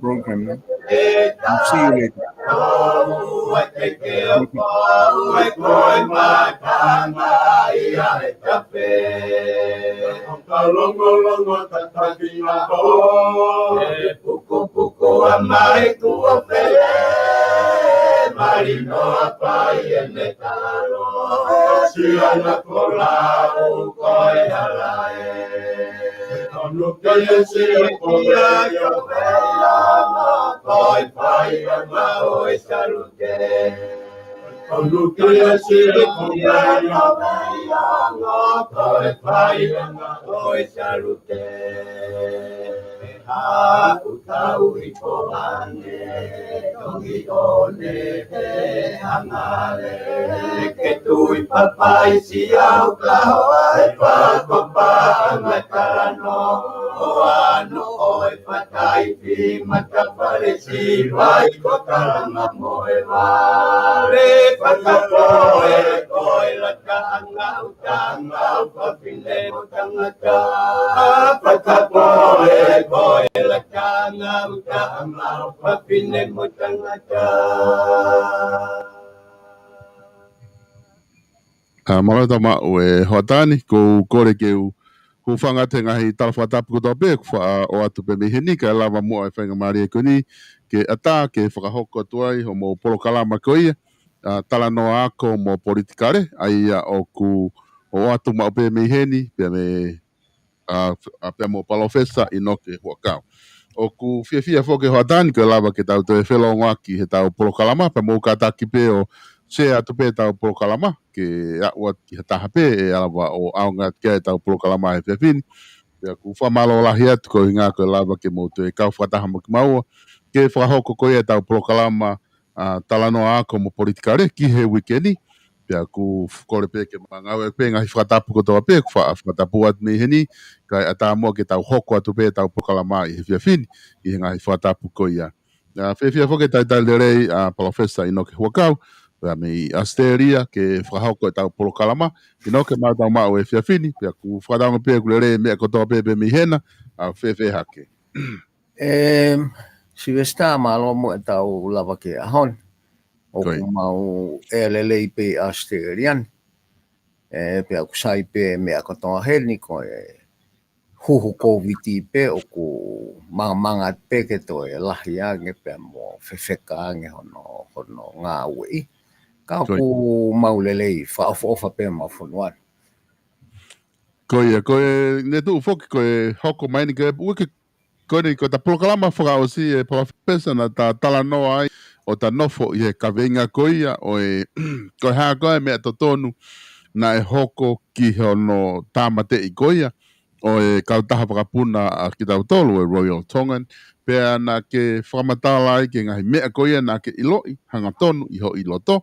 Program, no? I'll see you later. Marata ma e hoatani ko kore ke u whanga te ngahi talawhatapu koto pe o atu pe mihini ka lava mua e whainga maari e kuni ke ata ke whakahoko tuai ho mo polo kalama ko ia tala no ako mo politikare ai o ku o atu ma pe mihini pe me pe mo palofesa ino ke huakau o ku fia foke hoatani ke lava ke tau te whelo ngaki he tau polo kalama pe mo kataki pe o se atu pe tau polo kalama ke awa ki hataha pe e alawa o aunga ke tau polo kalama e whiawhini. Pea ku whamalo lahi atu ko inga ko lava ke mo te kau whataha mo ki maua ke whahoko ko e tau polo kalama talano ako mo politikare ki he wikeni. Pea ku kore pe ke mangau e pe ngahi whatapu ko toa pe ku whatapu at me heni kai ata mo ke tau hoko atu pe tau polo kalama i he whiawhini i he ngahi whatapu ko ia. Whiawhia whoke tai tai lerei palofesa ino ke huakau pea me asteria ke whahauko e tau polo kalama ino ke mātau mau e whiawhini pea ku whadaunga pea ku lerei mea kotoa pe me hena a whewhe hake. Silvestar malo mo e tau lava ke ahon o ku mau e lelei pe asterian pea ku sai pe mea kotoa heni ko e huhu COVID pe o ku manga pe ke to e lahi ange pe mo whewheka ange hono ngā ui. Ka ku maulelei whaofa pe ma whunuan. Koe ne tu whoki koe hoko maini ke uke koe ni ko ta proklama whakao si e profesa na ta tala noa ai o ta nofo i he kawenga koia o e koe haa koe mea totonu na e hoko ki hono tāmate i koia o e kautaha whakapuna a ki tau tolu e Royal Tongan pea na ke whakamatala ai ke ngahi mea koia na ke iloi hanga tonu i ho i loto.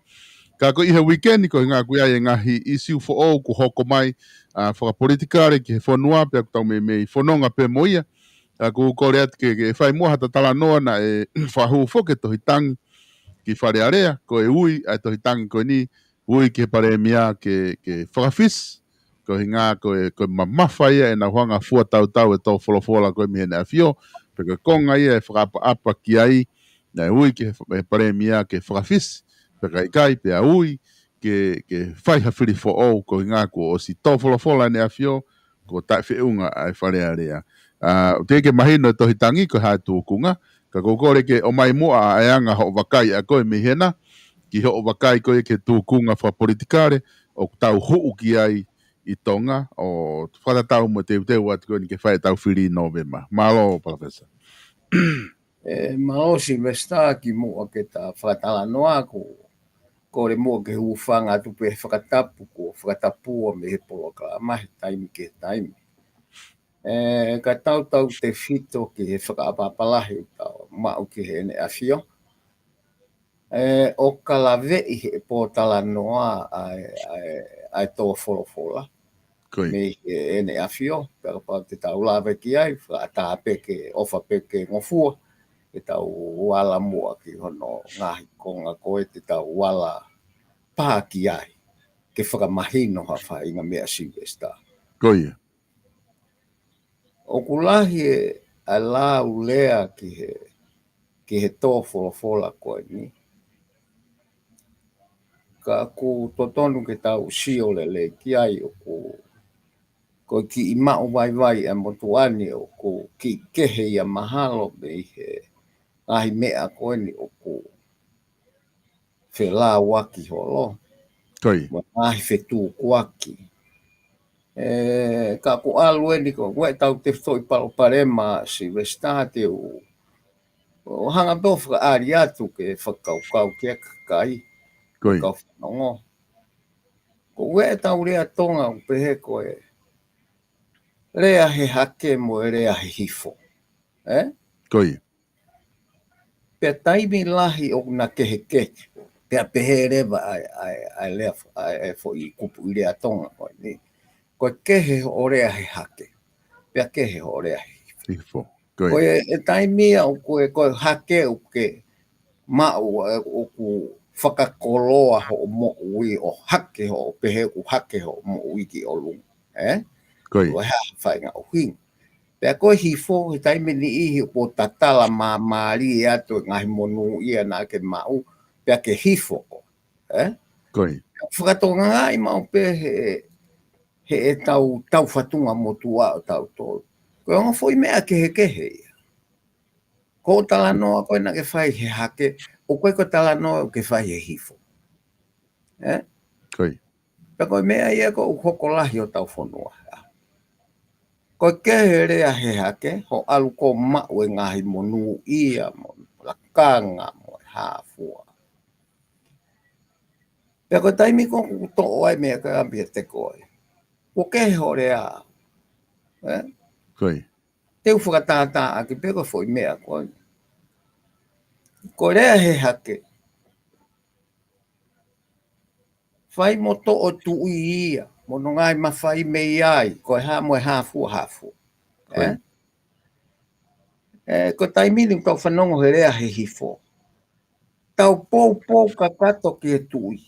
Ka ko i he weekend ko ngā kuia e ngahi isiu fo o ku hoko mai whakapolitikare ki he whanua pea ku tau me whanonga pe moia. Ku kore atu ke whai mua hata tala noa na e whahu foke tohi tangi ki whare area ko e ui ai tohi tangi ko ni ui ke pare mia ke whakawhis ko ngā ko e mamawha ia e na huanga fua tau e tau wholofola ko e mihene a fio pe ko konga ia e whakapa ki ai na e ui ke pare mia ke whakawhis pe kai pe a ui ke whai hawhiri fo o ko ngā ko o si tau wholofola ne a fio ko tai whiunga ai whare area. Te ke mahino tohi tangi ko ha tūkunga, ka kokore ke o mai mua a anga ho wakai a koe mihena, ki ho wakai koe ke tūkunga wha politikare, o tau huu ki ai i tonga, o whatatau mo te uteu atu koe ni ke whae tau whiri novema. Malo, Professor. Malo Silvestar ki mua ke ta whakatala noa ko kore mua ke huwhanga atu pe whakatapu ko whakatapu o me he poloka mahi taimi ke taimi. Ka tau te whito ki he whakaapapalahi tau mau ki he ne awhio. O kalave'i he po tala noa ai tō wholofola. Koi. Me ene awhio, pero pa te tau lawe ki ai, wha peke, ofa peke ngofua, te tau wala mua ki hono ngahi konga koe, te tau wala pā ki ai, ke whakamahino hawha inga mea Silvesta. Koi. O kulahi e a la ulea ki he tō wholofola koe ni, ka ku totonu ke tau sio le ki ai o ko ki i mao vai a motuani o ko ki kehe ia mahalo me he ahi mea koe ni o ko whela waki holo. Koi. Ahi whetu kuaki. Ka ko alu e ni ko koe tau te whoi palo parema si vestate o hanga dofa ari atu ke whakaukau ke kakai. Koi. Kau whanongo. Ko koe tau rea tonga o pehe koe rea he hake mo rea he hifo. Koi. Pea taimi lahi o na kehe kehe. Pea pehe rewa ai lea ai fo i kupu i rea tonga koe ni. Koe kehe o rea he hake. Pea kehe o rea he hifo. Hifo. Koi. Koe e taimia o koe hake o ke mau o ku whakakoloa ho o mo ui o hake ho o pehe o hake ho o mo ui ki o lungu. Koi. Koe haa whainga o hinga. Pea koe hifo, he taime ni ihi o tatala maari e ato ngahi monu ia na ke mau, pea ke hifo ko. Koi. Whakatonga ngai mau pe he e tau whatunga motua o tau tō. Koe onga foi mea kehe ia. Ko tala noa koe na ke whai he hake, o koe ko tala noa o ke whai he hifo. Koi. Pea koe mea ia ko ukokolahi o tau whanua. Ko kehe rea he hake, ho alu ko mau e ngahi monu ia, mo lakanga, mo hāfua. Pea ko taimi ko kuto ai mea ka ambia te koe. Ko kehe ho rea. Koi. Te uwhakatata aki pea ko foi mea koe. Ko rea he hake. Whai mo to o tui ia, mo no ngai mawhai me iai, ko ha mo hāfua. Koi. Ko taimi ni tau whanongo he rea he hifo. Tau pou ka kato ki e tui.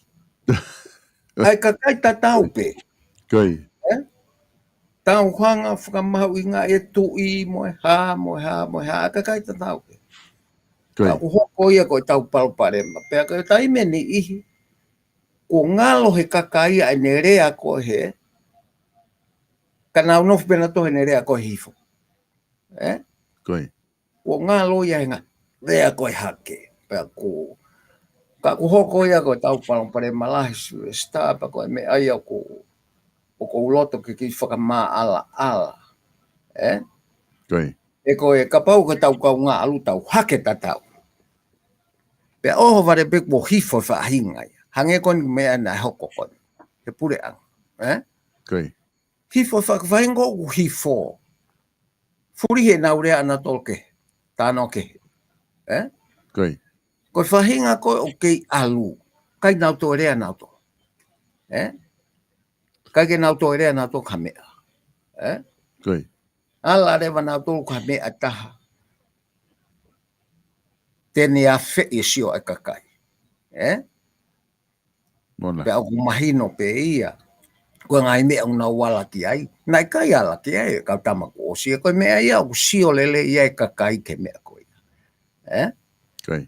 Ai ka kai ta tau pe. Koi. Tau hanga whakamahu i ngā e tui moe ha, ka kai ta tau pe. Ka hoko ia ko tau palparema. Pea ka taime ni ihi. Ko ngalo he kakai ai ne rea ko he. Ka nau nofu pena to he ne rea ko hifo. Koi. Ko ngalo ia ngā rea ko hake. Pea ko ka hoko ia ko tau palparema lahi su sta pa ko me ai ko o ko uloto ki whakama ala. Koi. E ko e kapau ka tau kau ngā alu tau hake ta tau. Pea oho vare pek mo hifo whahinga ia. Hange kon mea na hoko kon. He pure ang. Koi. Hifo whakawhahinga o hifo. Furi he naurea ana tolke. Tāno ke. Koi. Ko whahinga ko o kei alu. Kai nau to rea nau to. Kai ke nau to rea nau to ka mea. Koi. Ala rewa nau to ka mea taha. Tene a whe e sio e kakai. Mona. Pea o mahino pe ia. Ko ngai mea una wala ki ai. Nai kai ala ki ai. Kau tamako o sia. Ko mea ia o sio lele ia e kakai ke mea koe. Koi.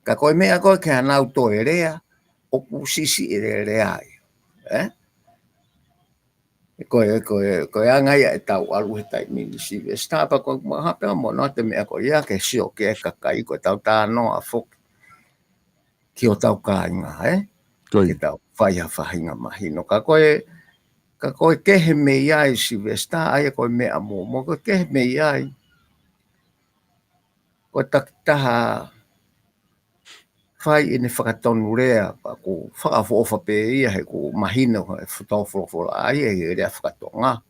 Ka koe mea koe ke hanau to e rea. O ku sisi e rea ai. Koe angai e tau alu he tai mini siwe. Stapa koe mahapea mo no te mea koe ia ke sio ke e kakai. Koe tau tāno a foki. Ki o tau kāinga, Koi. Ki tau whaiha whahinga mahino. Ka koe kehe me iai siwe. Sta ai koe mea mo. Mo koe kehe me iai. Koe takitaha whai ine whakatonu rea. Ko whakawhofa pe ia he ko mahino. He whatofola ai he rea whakatonga.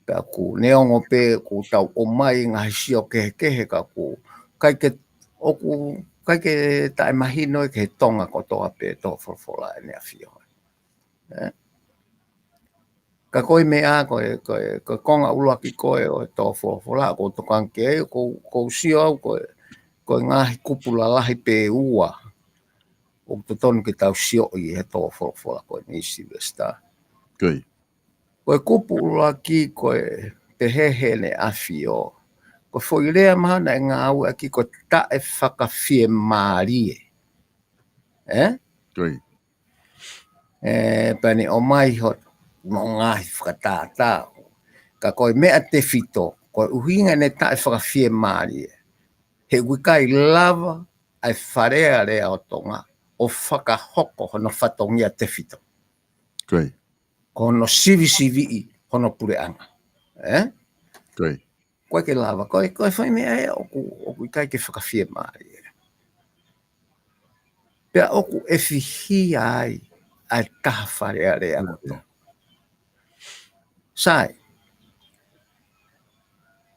Pea ko neongo pe ko tau o mai ngahi sio kehe ka ko kai ke oku kai ke ta imagino ke tonga ko toa pe to fola ne afio. Ka koe mea ko konga ulua ki koe o to fola ko to kanke ko sio ko ngahi kupula lahi pe ua. O to ton ke tau sio I he to fola ko ni Silvesta. Koi. Koe kupula ki koe te hehe ne afio. Ko foi rea mana e ngā au aki ko ta e whakawhie mārie. Koi. Pani o mai hot no ngahi whakatātā. Ka koe mea te whito, koe uhinga ne ta e whakawhie mārie. He wikai lava ai wharea rea o tonga o whakahoko hono whatongia te whito. Koi. Ko hono sivi I hono pureanga. Koi. Koe ke lava, koe whai mea e oku I kai ke whakawhie mārie. Pea oku e whihia ai taha wharea rea koto. Sai,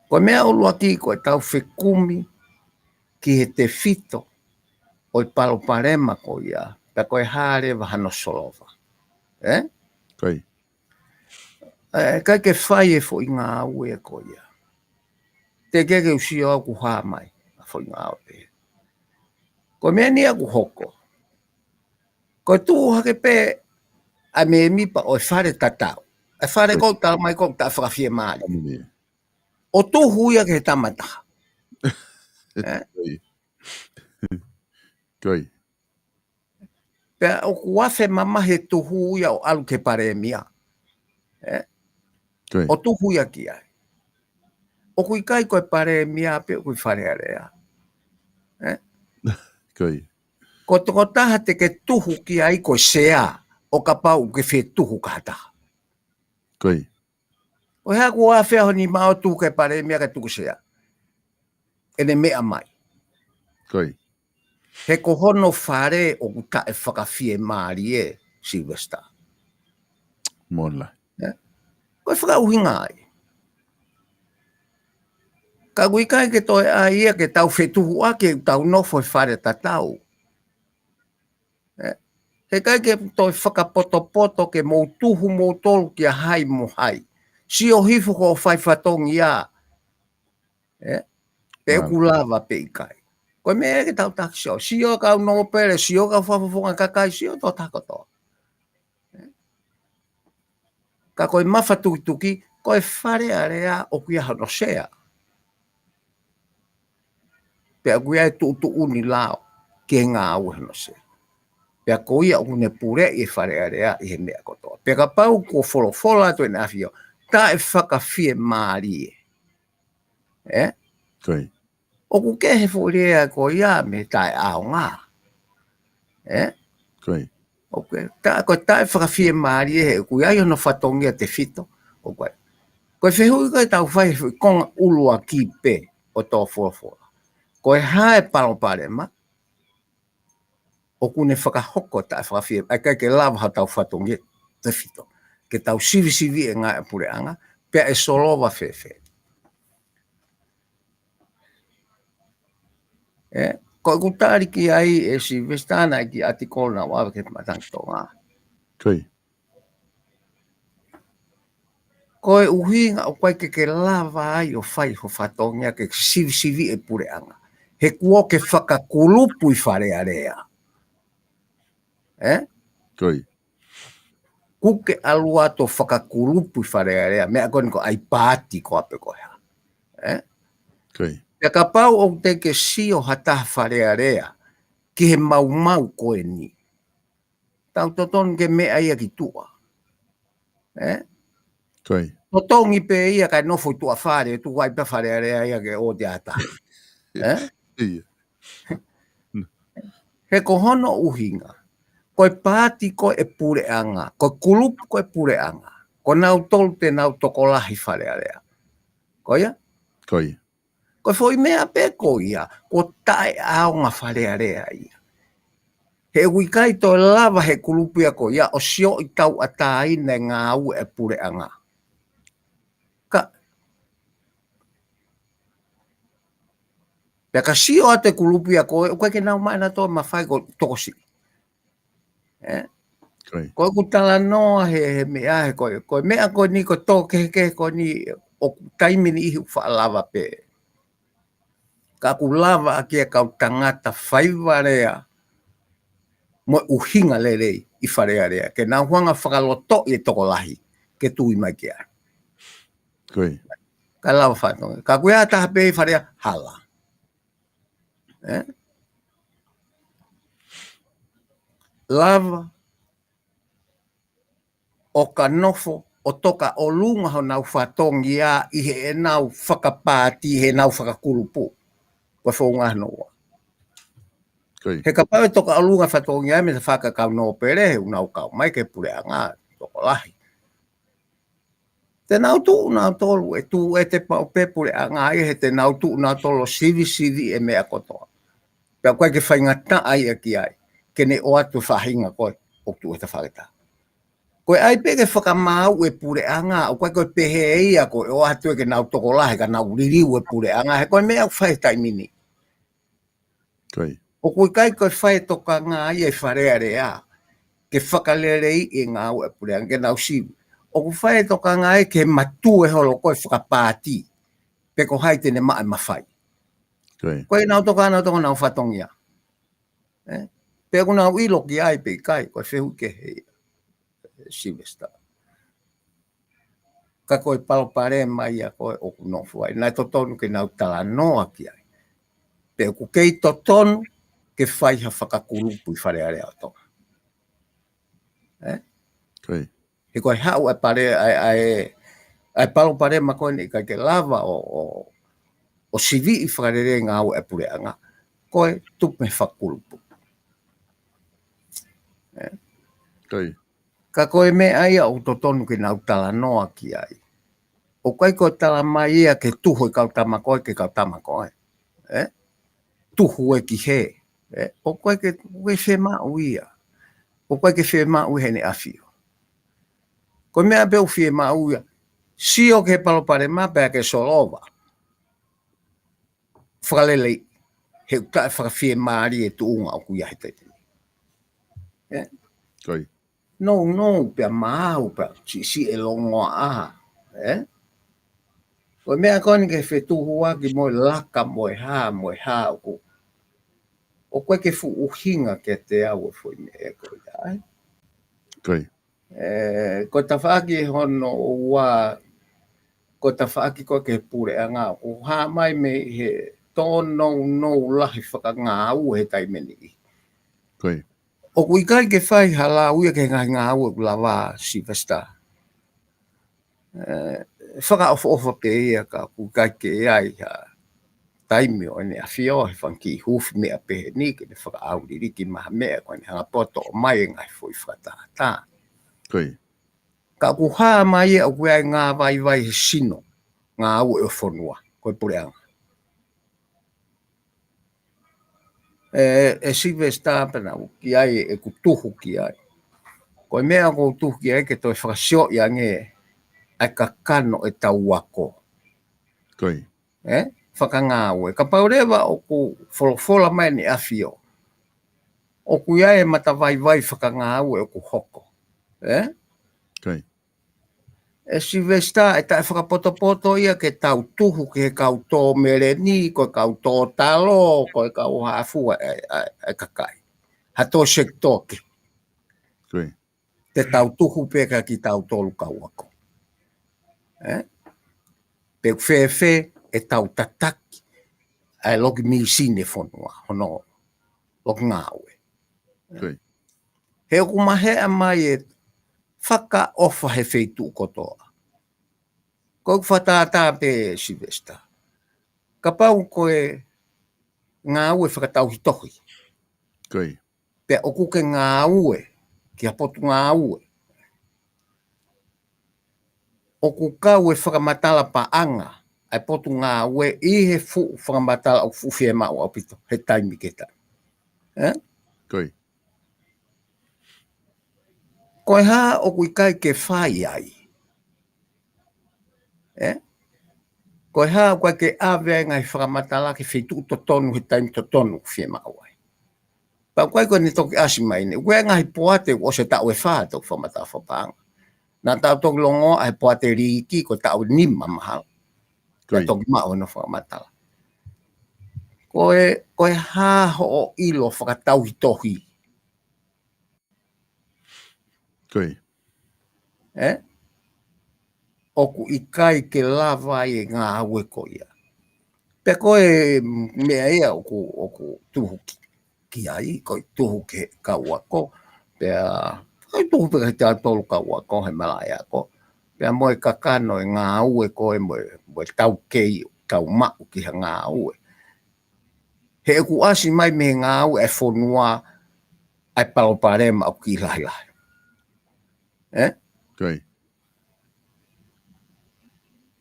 koe mea olua ki koe tau whekumi ki he te whito o I palo parema ko ia, pea koe hare wahano solova. Koi. Kai ke whai e fo I ngā ue ko ia. Te keke usio aku hā mai, a fo I ngā ue. Koe mea ni aku hoko. Koe tū hake pē a me mipa o whare tatau. E whare kou tau mai kou ta whakawhie māli. O tū huia ke tamataha. Koi. Koi. Pea o kuafe mama he tū huia o alu ke pare mia. Koi. O tū huia ki ai. O kui kai koe pare mia pe o kui whare area. Koi. Ko toko taha te ke tuhu ki ai koe sea o ka pau ke whe tuhu kataha. Koi. O hea kua whea honi mao tū ke pare mea ke tuku sea. Ene mea mai. Koi. He ko hono whare o kuta e whakawhie maari e Silvesta. Mola. Koe whakauhinga ai. Ka kui kai ke toi a ia ke tau whetuhu ake tau nofo e whare tatau. He kai ke toi whakapoto ke mou tuhu mou tolu ki a hai mo hai. Si o hifu ko whai whatongi a. Pe ku lava pe i kai. Koe mea ke tau taksio. Si o kau no pere, si o kau whafafonga kakai, si o tō takoto. Ka koe mawha tuki, koe whare area o kia hano sea. Pea kuia e tu uni lao ke ngā au hano sea. Pea ko ia une pure I whare area I he mea kotoa. Pea ka pau ko wholofola to e nafio, ta e whakawhie maari e. Koi. O ku ke he whorea ko ia me tae ao ngā. Koi. Okay. Ko tae whakawhie maari e he ku ia hono whatongia te whito. O koe. Koe whehui koe tau whai konga ulua ki pe o tō wholofola. Koe hae palo parema. O kune whakahoko tae whakawhie. Ai kai ke lava ha tau whatongia te whito. Ke tau sivi e ngā e pureanga. Pea e solova whewhe. Ko ku tariki ai e Silvestana ki atikona wa ke matangtonga. Koi. Ko e uhinga o koe ke lava ai o whai ho whatongia ke sivi e pureanga. He kuo ke whakakulupu I whare area. Koi. Kuke alua to whakakulupu I whare area. Mea koni ko ai pāti ko ape koea. Koi. Pea ka pau o te ke si o hataha whare area. Ki he mau koe ni. Tau toton ke mea ia ki tua. Koi. Totongi pe ia kai nofo tua whare. Tu wai pa whare area ia ke o te ata. He ko hono uhinga. Koe pāti ko e pureanga. Koe kulupu ko e pureanga. Ko nau tolu te nau tokolahi whare area. Koia? Koi. Koe foi mea pe ko ia. Ko tae aonga whare area ia. He wikai to lava he kulupia ko ia. O sio I tau atai ne ngā au e pureanga. Ka Pea ka si o te kulupi a koe, o koe ke nau mai na tō mawhai ko tokosi. Koe ku tala noa he mea he koe mea koe ni ko tō ke koe ni o taimi ni ihi uwha lava pe. Ka ku lava a kia kau tangata whaiwarea mo uhinga lelei i wharea rea. Ke nā huanga whakaloto i toko lahi ke tui mai kia. Ka lava whatonga. Ka kuea taha pe i wharea hala. Lava o ka nofo o toka o lunga ho nau whatongi a i he nau whakapāti he nau whakakulupu. Kwa whaunga noa. He ka pawe toka o lunga whatongi a me te whakakau no pere he unau kau mai ke pure a ngā toko lahi. Te nau tu nau tolu e tu e te pao pe pure a ngā i he te nau tu nau tolo sivi e mea kotoa. Pea koe ke whaingata ai a ki ai. Ke ne o atu whahinga koe o tu e te whakata. Koe ai pe ke whakamau e pure anga, o koe pehe e ia koe o atu e ke nau toko lahe, ka nau ririu e pure anga, he koe mea whae taimini. O koe kai koe whae toka ngā i e wharea rea, ke whakalelei e ngā u e pure anga, ke nau sivu. O koe whae toka ngā e ke matu e holo koe whakapāti, pe ko hai tene maa mawhai. Koe nau toka nau whatongia. Pe ko nau ilo ki ai pe kai, koe whehu ke hei. Sivesta. Ka koe palopare mai a koe o kunofu ai. Nai totonu ke nau tala noa ki ai. Pe ku kei totonu ke whaiha whakakulupu i whare are ato. He koe hau ai pare ai palopare ma koe ni kai ke lava o sivi i whakarere ngā au e pure anga. Koe tupe whakulupu. Ka koe me ai au totonu ke nau tala noa ki ai. O kai koe tala mai ia ke tuho i kau tama koe ke kau tama koe. Tuho e ki he. O koe ke whemau ia. O koe ke whemau he ne awhio. Koe mea peo whemau ia. Sio ke palopare ma pea ke solova. Whakalelei. He uta e whakawhemari e tuunga o kuia he teitini. No, pea mau, pea si e longoa aha. Koe mea koni ke whetuhu aki moe laka moe ha oku. O koe ke fu uhinga ke te au e fwoi me e koe ai. Koe ta whaaki hono ua, koe ta whaaki koe ke pure a ngā. O ha mai me he tono no lahi whaka ngā au he taimeni i. O kui kai ke whai hala uia ke ngā au e lawa Sivesta. Whaka ofa pe ia ka kui kai ke ai ha taimi o ne a whio he whanki hufi mea pehe ni ke ne whaka au ririki maha mea koe ne hanga poto o mai ngai fwoi whakata. Ka ku haa mai e au kui ai ngā vai he sino ngā au e o whonua koe pure anga. Sivesta pena ki ai e ku tuhu ki ai. Koe mea ko tuhu ki ai ke toi whakasio i ange ai ka kano e tau wako. Whakangāwe. Ka paurewa o ku wholofola mai ni awhio. O ku iae mata vai whakangāwe o ku hoko. Sivesta e tai whakapoto ia ke tau tuhu ke kau tō mere ni, koe kau tō talo, koe kau hafua e kakai. Hato sektoke. Te tau tuhu peka ki tau tolu kau ako. Pe whewhe e tau tataki. Ai loki mi sine whonua, hono loki ngāwe. He oku mahea mai e whaka ofa he wheitu kotoa. Koe whatātā pe Sivesta. Ka pau koe ngāwe whakatau hitohi. Pe oku ke ngāwe, ki apotu ngāwe. Oku kau e whakamatala pa anga, ai potu ngāwe i he fu whakamatala o fuwhia mau apito, he taimi keta. Koe haa oku i kai ke whai ai. Ko ha ko ke ave ngai whakamatala ke whitu to tonu he taimi to tonu whie mawai. Pa koe ko ni toki asi mai ne. Koe ngai poate o se tau e wha to whamata whapanga. Nā tau toki longo ai poate riki ko tau nima mahal. Koe toki mao no whakamatala. Koe ha ho o ilo whakatau hi tohi. Koe. Oku i kai ke lava e ngā aue ko ia. Pe koe mea ia oku tuhu ki ai, koe tuhu ke kaua ko. Pea, koe tuhu pe kai tā tolu kaua ko he malaya ko. Pea moe kakano e ngā aue ko e moe tau kei, tau mau ki ha ngā aue. He eku asi mai me ngā aue e whonua ai paloparema au ki lai lai. Koe.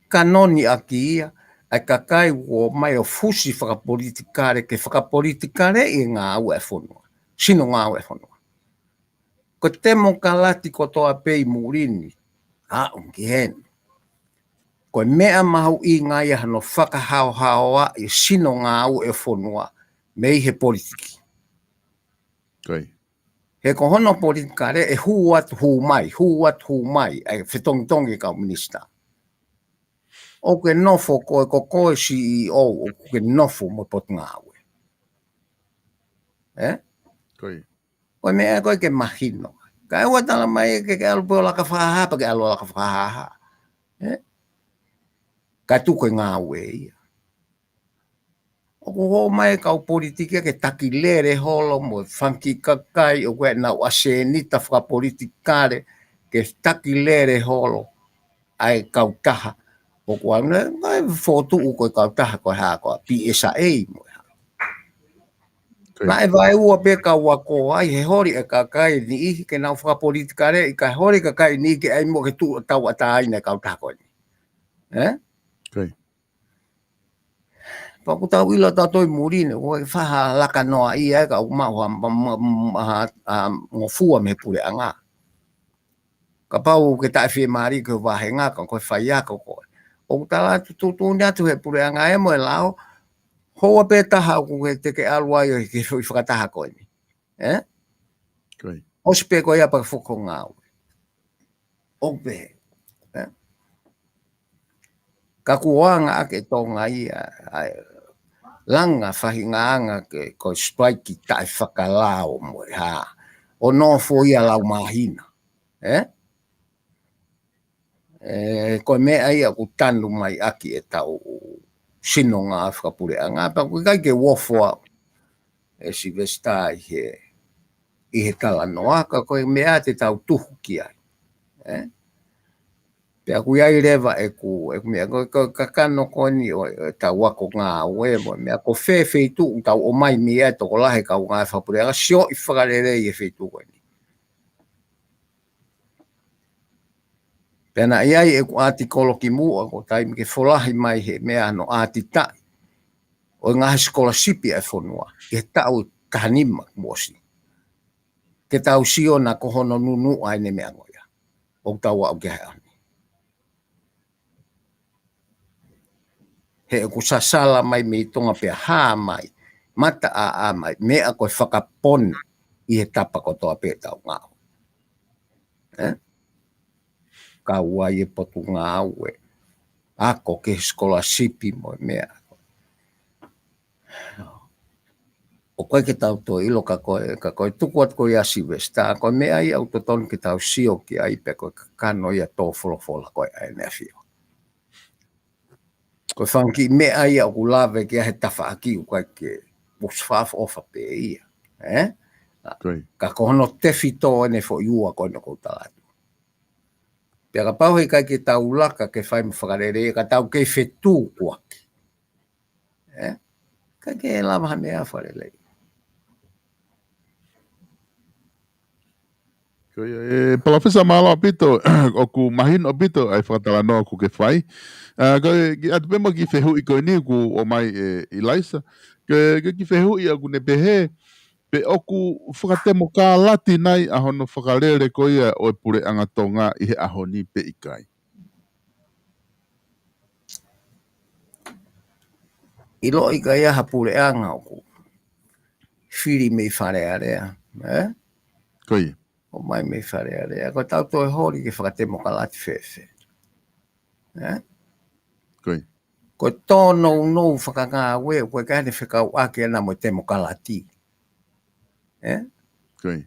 Kanoni aki ia, ai kakai o mai o fusi whakapolitikare ke whakapolitikare i ngā au e whonua. Sino ngā au e whonua. Ko te mo kalati ko toa pei murini, unki heni. Ko mea mahu i ngā ia no whakahao i sino ngā au e whonua me i he politiki. Koe. He ko hono politikare e hu hu mai, ai whetongitongi kau minista. O ke nofo koe CEO o ke nofo mo pot ngawe. Koe. Koe mea koe ke mahino. Ka ua tala mai ke alu peo laka whaha pa ke alu laka whaha. Ka tu koe ngawe ia. O ko ho mai kau politika ke takilere holo mo whanki kakai o koe nau asenita whakapolitikare ke takilere holo ai kau taha. O kua ngai fotu u koe kau taha koe haa koe PSA mo. Na e vai ua pe ka wako ai he hori e kakai ni ihi ke nau whakapolitikare i ka hori kakai ni ke ai mo ke tu tau ata ai ne kau taha koe ni. Koe. Paku tau ila tatoi murine o e whaha laka noa i e ka umau ngofua me pure anga. Ka pau ke tae whi maari ke wahe ngā ka koe whaiaka koe. O tala tu atu he pure anga e mo e lao, hoa pe taha ku te ke aluai o ke whakataha koe ni. Koe. O se pe koe apa whuko ngāu. O pe. Ka kuanga ake tonga i langa whahingaanga ke koe spike tae whakalao mo e haa. O no fo ia lau mahina. Koe mea ia ku tanu mai aki e tau sino ngā whakapure a ngā pa kui kai ke wofoa e si vesta i he tala noaka koe mea te tau tuhu ki ai. Pea kui ai rewa e ku mea koe kakano koe ni o tau wako ngā ue mo mea ko whewheitu tau o mai mea toko lahe kau ngā whakapure a ngā sio i whakarere i e wheitu koe ni. Pena iai e ku artikolo ki mua ko taimi ke wholahi mai he mea no ati tai. O ngā scholarship e whonua, ke tau kahanima mosi. Ke tau sio na kohono nunu ai ne mea ngoia. O tau au ke haani. He ku sasala mai me tonga pe haa mai, mata a mai, mea koe whakapon i he tapa ko toa pe tau ngāo. Ka ua i e potu ngāo e. Ako ke scholarship mo mea. O koe ke tau to ilo ka koe tukuat koe asi vesta, koe mea i autoton ke tau sio ki ai pe koe kano ia tō wholofola koe ai nea fio. Koe whanki mea i au lave ki ahe tawha aki u koe ke busfaf ofa pe ia. Ka kohono te fito ene fo iua koe no koutalatu. Pea ka pau hei kai ke tau laka ke whai mwhakarere, ka tau kei whetū kuaki. Ka ke e lama mea wharelei. Professor Malo pito o ku mahin o pito ai whakatala noa ku ke whai. Atu pema ki whehu i koe ni ku o mai Elisa. Ki whehu i aku ne pehe pe oku whakatemo ka lati nai a hono whakarere ko ia o e pure angatonga i he ahoni pe ikai. Ilo i ka ia hapureanga o ku. Whiri me whare area. Koia. O mai me whare area. Ko tau toi hori ke whakatemo ka lati whewhe. Koia. Ko tōno no whakangā we, koe kāne whakau ake ana mo temo ka lati. Koia.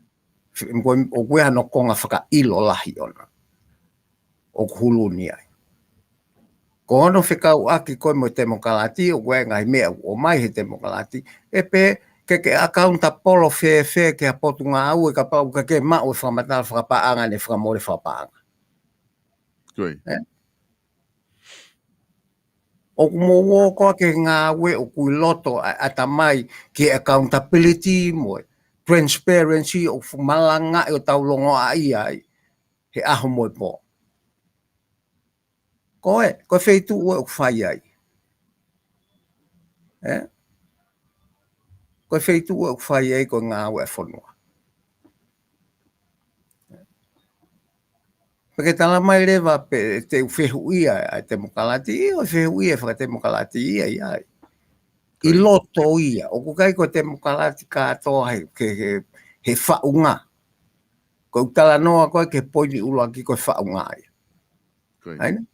O koe ano konga whaka ilo lahi ona. O hulu ni ai. Ko ono whakau ake koe mo temo ka lati, o koe ngai mea o mai he temo ka lati, e pe ke akaunta polo whewhe ke a potu ngā au e ka pau ka ke mao e whakamatala whakapaanga ne whakamore whakapaanga. Koia. O kumo ko ke ngā we o kui loto ata mai ke accountability mo transparency o malanga o tau longo ai ai he aho mo po. Koe feitu o whai ai. Koe feitu o whai ai ko ngā we whanua. Pake tala mai rewa pe te whehu ia ai te mokalati, o whehu ia whaka te mokalati ia ai. I loto ia, o kukai ko te mokalati katoa he whaunga. Ko tala noa koe ke poini ula ki koe whaunga ia. Haina?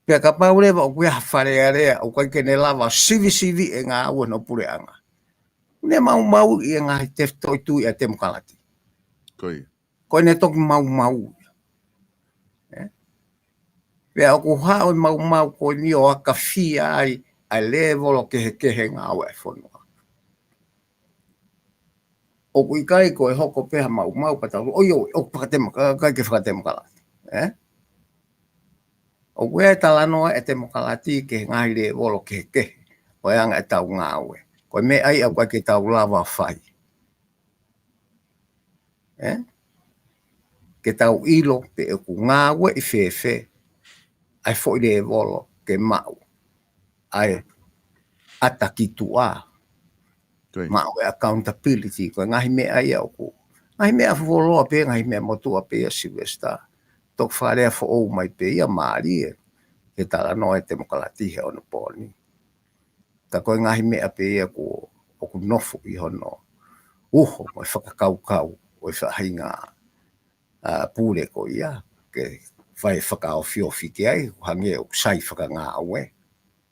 Pea ka pau rewa o kuia wharea rea, o kai kene lava sivi e ngā ua no pureanga. Ne mau i ngā te toitu ia te mokalati. Koe ne toki mau. Pea o ku hao mau ko ni o aka fia ai level o ke ngā ue whanua. O ku ikai ko e hoko peha mau patau, o pakatemo, kai ke whakatemo kalati. O ku e talanoa e temo kalati ke ngai level o ke o e anga e tau ngā ue. Ko me ai au kai ke tau lava whai. Ke tau ilo pe e ku ngā ue i whewhe. Ai foi le volo ke mau ai atakitua mau accountability ko ngai me ai au ko ngai me volo pe ngai me motu pe Silvesta tok fare fo o mai pe ia mari e tala no e demokrati he ono poni ta ko ngai me pe ia ko o ku nofu i hono uho mo whakakau o whahinga pule ko ia ke vai whakao whiofi ki ai, hange o sai whakangā aue,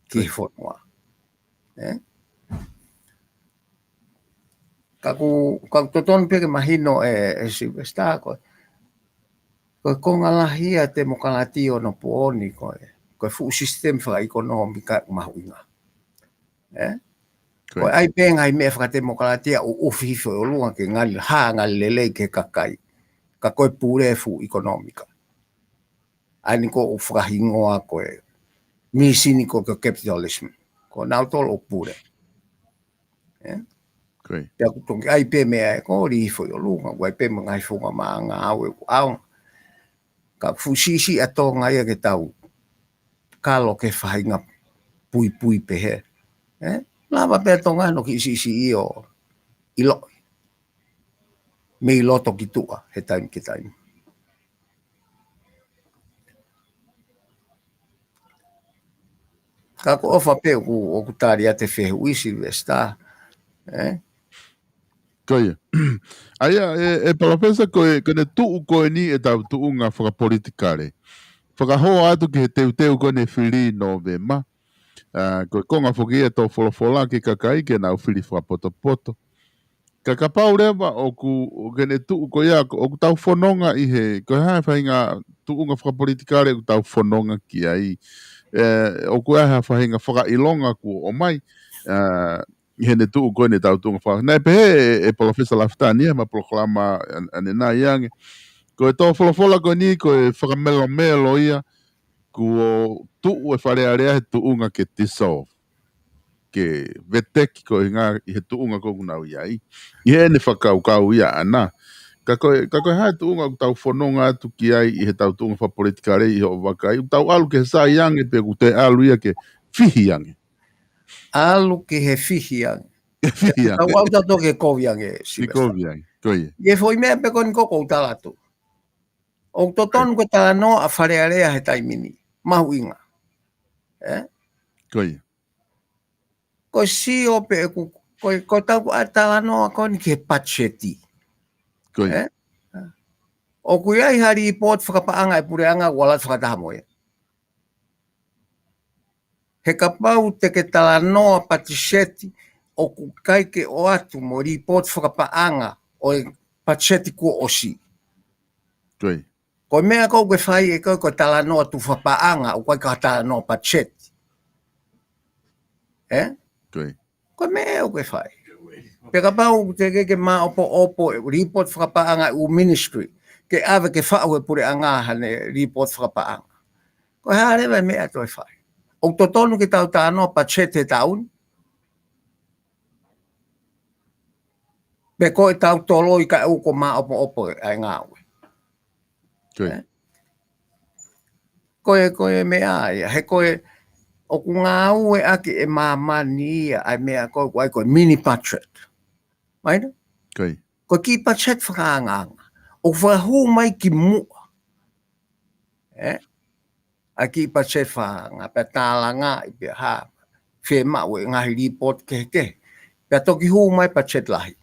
ki whanua. Kaku totonu peke mahino e Silvesta, koe konga lahia te mokalati o no puoni, koe fu sistem whaka ekonomika mahuinga. Koe ai penga i mea whakate mokalatia o uwhifo o lunga ke ngali hanga lelei ke kakai, ka koe pure fu ekonomika. Ani ko o whakahingoa koe misini ko capitalism. Ko nau tolo o pure. Pea kutongi ai pe mea e ko rifo i o lunga. Wai pe mga ifunga maa ngā au e ku au. Ka fusisi a tō ngai ke tau. Kalo ke whahinga pui pe he. Lava pe tō ngai no ki sisi i o ilo. Me i loto ki tua he taimi ki taimi. Kako ofa pe o ku tari a te whehu i Silvesta. Koia. Aia, e palapesa koe ne tuu koe ni e tau tuu ngā whakapolitikare. Whakahoa atu ki he teu koe ne whiri no ve ma. Koe konga whuki e tō wholofola ki kakai ke nau whiri whakapoto. Ka kapau rewa o ke ne tuu koe ia, o ku tau whanonga i he, koe hae whainga tuu ngā whakapolitikare o ku tau whanonga ki ai. O ku aha whahinga whakailonga ku o mai, he ne tuu koe ne tau tunga whaka. Nei pehe e Professor Laftani, ma proklama ane nā iange. Ko e tō wholofola koe ni, ko e whakamelo ia, ku o tuu e wharearea he tuunga ke dissolve. Ke veteki ko i ngā i he tuunga koku nau iai. I he ne whakaukau ia ana. Ka koe hae tuunga ku tau whanonga atu ki ai i he tau tuunga whapolitikare i ho wakai. Tau alu ke sa iange pe ku te alu ia ke whihi iange. Alu ke he whihi iange. Tau au tato ke kovi iange. Ki kovi iange, koe. Ie foi mea pe koni koko utalatu. O totonu ko tala no a wharearea he taimini. Mahu inga. Koe. Ko si o pe ko tau atala no ko ni ke pacheti. Koi. O kuia I hari pot whakapaanga e pureanga wala whakatamo e. He kapau te ke tala noa pacheti o ku kai ke o atu mo ri pot whakapaanga o pacheti ko osi. Koi. Ko mea ko ke whai e ko tala noa tu whapaanga o kai ka tala noa pacheti. Koi. Ko mea o ke whai. Pe kapau te ke maa opo ri pot whakapaanga u ministry. Ke ave ke whau e pureanga hane ri pot whakapaanga. Ko harewa mea toi whai. O totonu ki tau tānoa pachete taun. Pe koe tau tolo I ka uko maa opo ai ngāwe. Koe mea ia. He koe o ku ngāwe aki e mamani ia ai mea koe mini pachet. Maina? Koe ki pachet whakaanganga. O whahu mai ki mua. A ki pachet whakaanga. Pe tālanga I pe haa. Whe mau e ngahi report ke. Pe toki hu mai pachet lahi.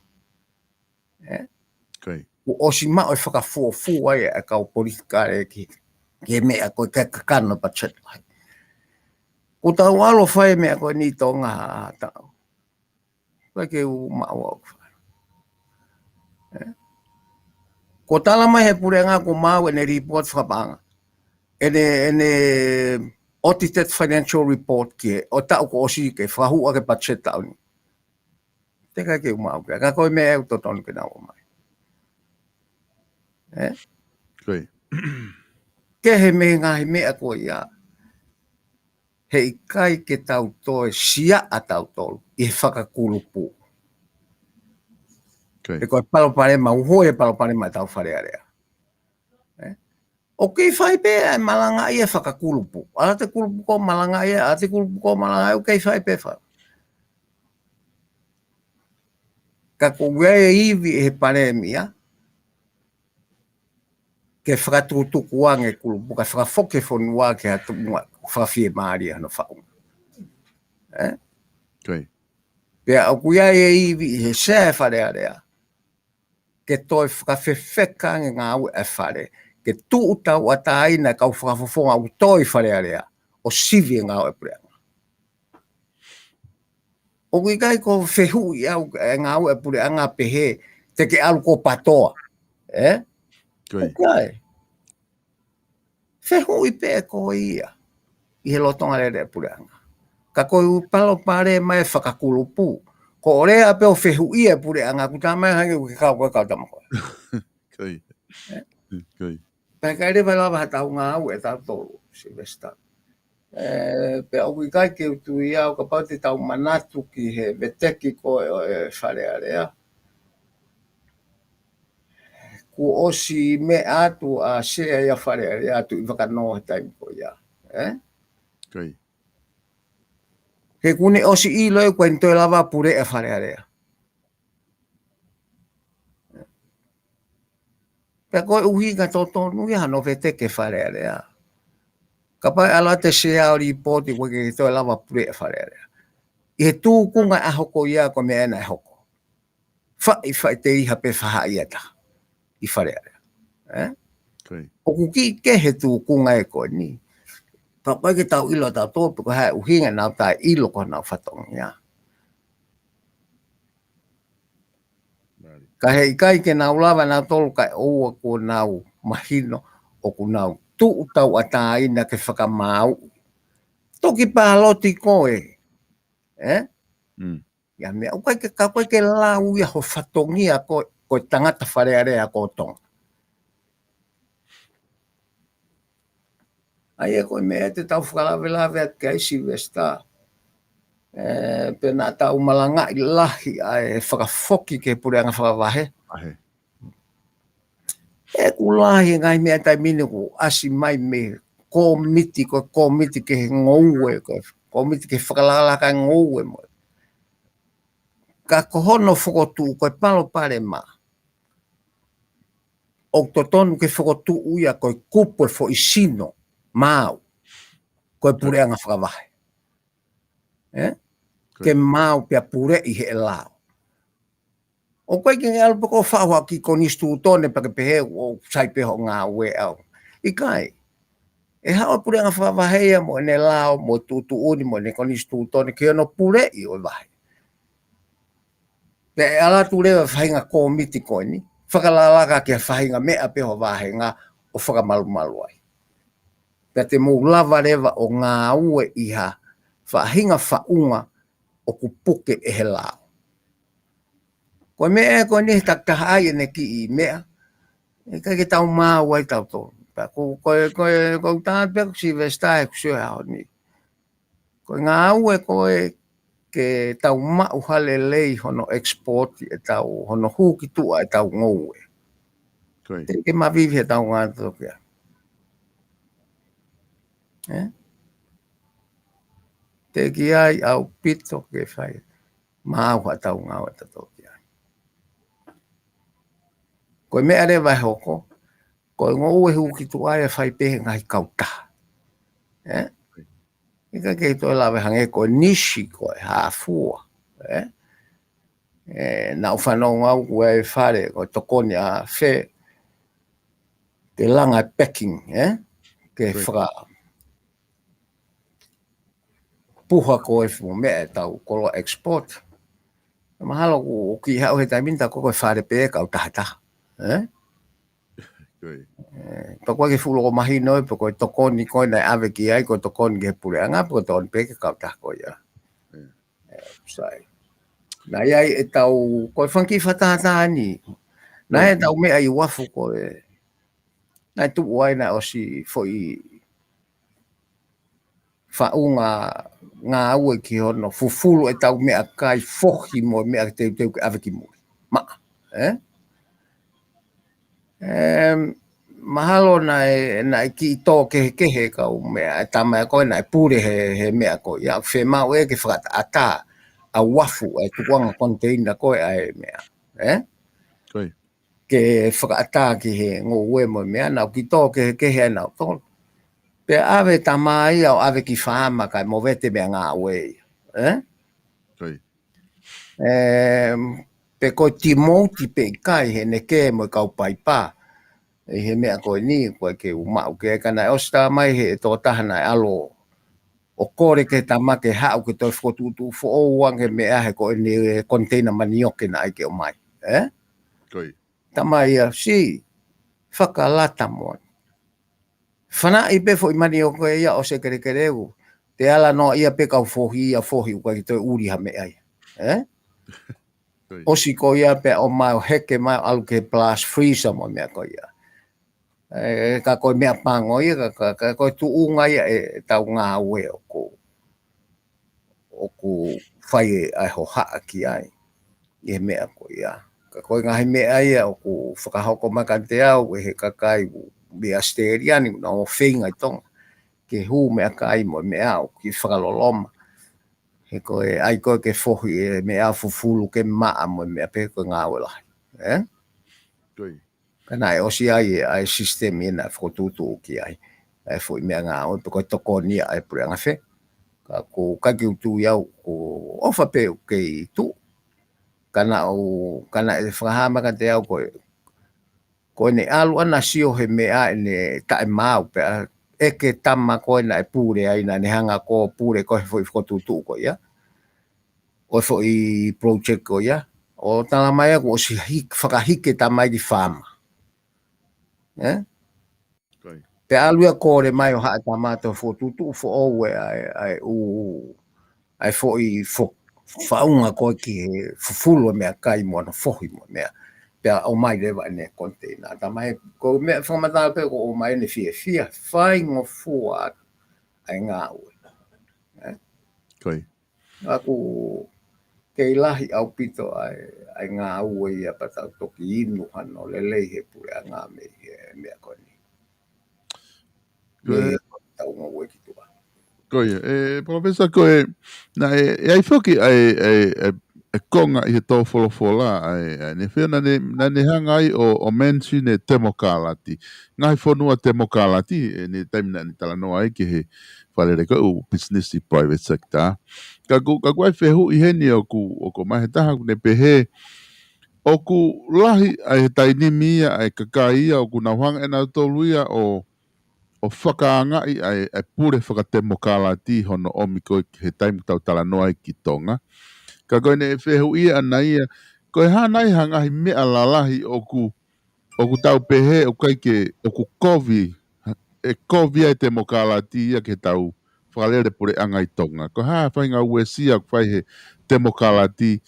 O osi mao e whakafuafu ai e kau politikare ki mea koe kakakana pachet lahi. Ko tau alo whai mea koe ni tonga tau. Koe ke u mao au whai. Ko tala mai he purenga ko mau ene report whakapanga. Ene audited financial report ki o tau ko osi ke whahua ke pachet tau ni. Te kai ke u mao kia. Ka koe mea e utotonu ke nao mai. Ke he me ngahi mea koe ia. He kai ke tau toe sia a tau tolu. I he whakakulupu. E koe palopare ma uho e palopare ma tau whare area. O kei whai pe e malanga i e whakakulupu. Ala te kulupu ko malanga i e, ala te kulupu ko malanga i o kei whai pe whai. Ka koe e iwi e he pare mia. Ke whakatutuku ange kulupu, ka whakafoke whonua ke hatu mua whawhie maari hana whau. Pea o kuia e iwi i he sea e whare area. Ke toi whakawhewheka ange ngā au e whare. Ke tuu tau a tāina kau whakafofonga au toi whare area. O sivi ngā au e pureanga. O kui kai ko whehu i au ngā au e pureanga pehe te ke alu ko patoa. Okay. Whehu I pe ko ia. I he lotonga rere pureanga. Ka koe upalo pare mai whakakulupu. Ko orea pe o whehu ia pureanga. Ku tā mai hangi uke kau tamako. Pai kai rewa lawa hatau ngā au e tau tolu. Silvesta. Pe au kui kai ke utu ia o ka pati tau manatu ki he veteki ko e whare area. Ku osi me atu a sea ia whare area atu I wakanoa taimi ko ia. He kune osi I loi koe ntoe lava pure e whare area. Pe koe uhi ka totonu ia no veteke whare area. Ka pai ala te sea o ripoti koe ke toi lava pure e whare area. I he tūkunga a hoko ia ko me ena e hoko. Whai te iha pe whaha ia ta. I whare area. O kuki ke he tūkunga e koe ni. Pa koe ke tau ilo tau tōpu ko hae uhinga nau tai ilo ko nau whatonga ia. Ka hei kai ke nau lawa nau tolu kai oua ko nau mahino o ko nau tuu tau a tāina ke whakamau. Toki pāloti koe. Ia mea, ka koe ke lau ia ho whatongia koe tangata whare area ko tonga. Ai e koe mea te tau whakalawe at kai Silvesta. Pena tau malanga I lahi ai whakafoki ke pureanga whakawahe. E ku lahi ngai mea tai mine ku asi mai me komiti ke ngouwe, komiti ke whakalalaka ngouwe mo. Ka kohono whakotu koe palo pare ma. O totonu ke whakotu uia koe kupo fo isino. Mau, koe pureanga whakawahe. ke mau pia pure i he lao. O koe ki ngā alpo ko whahua ki konistu tone pa ke pehe o sai peho ngā ue au. I kai, e hao pure ngā whawahea mo ne lao mo tutu uni mo ne konistu tone ke ono pure i o vahe. Pe e ala tu lewa whainga komiti koe ni, whakalalaka ki a whainga mea peho vahe ngā o whakamalu malu ai. Pe te mō lava rewa o ngā ue iha whahinga whaunga o kupuke e he lao. Koe mea e koe ni taktaha ai ne ki i mea, e kai ke tau māu ai tau tō. Koe tāna pēku si vestai ku sio hao ni. Koe ngā ue koe ke tau mau hale lei hono export e tau hono huki tua e tau ngoue. Te ke mavivi e tau ngā tō kia. Te ki ai au pito ke whai. Mau ha tau ngā wata tō kia. Koe mea re vai hoko, koe ngoue huki tua e whai pehe ngai kautaha. Ika kei toi lawe hange koe nishi koe hāfua. Nau whanau ngau koe e whare koe tokoni a whe te langa packing, ke whaka puha koe fu mea tau kolo export. Mahalo ko ki hao he taiminta koe whare pehe kautaha taha. Pa koe ke fulo ko mahi noi, pa koe tokoni koe nai ave ki ai, koe tokoni ke pure anga, pa koe tokoni peke kautaha koe ia. Sai. Nai ai e tau, koe whanki whatahataha ni. Nai e tau mea i wafu koe, nai tu uai na osi foi whaunga ngā ue ki hono, fufulu e tau mea kai fohi mo mea te teu ke ave ki muri. Maa, mahalo na ki tō kehe kau mea, e tamai koe na e pure he mea koe. Ia whe mau e ke whakata ata a wafu e tukuanga container koe ai mea. Ke whakata ki he ngō ue mo mea, nau ki tō kehe nau tō. Pe ave tamai au ave ki whaama kai mo vete mea ngā ue. Pe koe timoti pe kai he ne ke mo kau paipa. E he mea koe ni, koe ke umau ke kana osta mai he tō tahana e alo. O kore ke tamake hau ke toi whotutu fo o wange mea he koe ni container manioke na ai ke o mai. Tamai a si, whakalata moa. Whana i pe fo i manioke ia o se kere kereu. Te ala no ia pe kau fohi ia fohi uka ki toi uri ha mea ia. Osi ko ia pe o mai o heke mai alu ke plus freezer mo mea ko ia. Ka koe mea pango ia, ka koe tuunga ia e tau ngā ue o ku whai ai ho haa ki ai. I he mea ko ia. Ka koe ngahi mea ia o ku whakahoko makante au e he kakai mea steriani na o whenga i tonga. Ke hu mea kai mo mea au ki whakaloloma. He koe ai koe ke fohi e mea fufulu ke maa mo mea pe koe ngā ue lahi. Kana e osi ai system ina whakotutu ki ai. E fo i mea ngā ue pe koe toko nia ai pure anga whe. Ka ko kaki utu iau ko ofa pe ke i tu. Kana e whakahama ka te au koe. Koe ne alu ana sio he mea ne tae mau pe eke tama koe na e pure ai na ne hanga ko pure koe fo i whakotutu ko ia. O fo i project ko ia. O tala mai ako o si whakahike tamai ki whama. Te alua kore mai o haa tamato fo tutu fo oue ai fo i whaunga koe ki he fufulu mea kai moana fohi mo mea. Pea o mai rewa ne container. Tamai ko mea whamatala pe ko o mai ne fia whaingo fua ai ngā ue. Aku kei lahi au pito ai ngā ue ia patau toki inu hano lelei he pure a ngā mea koe ni. Tau ngā ue ki tua. Koe, Professor koe, na e ai whoki e konga i he tō wholofola, ne whia na ne hanga ai o mensi ne temokalati. Ngai whanua temokalati, ne taimina ni tala noa ai ki he whalere koe o business i private sector. Ka ku ai fehu I heni o ku mahe taha ku ne pehe. O ku lahi ai tainimi ia ai kakaia o ku nauhanga e nau toluia o whakaangai ai pure whakatemokalati hono omiko he taimu tau tala noa I ki tonga. Ka koe ne whehu ia ana ia, koe hanai hangahi mea lalahi o ku tau pehe o kai ke o ku kovi, e kovi ai temokalati ia ke tau whakalere pure anga I tonga. Ko haa whainga uesia whai he temokalati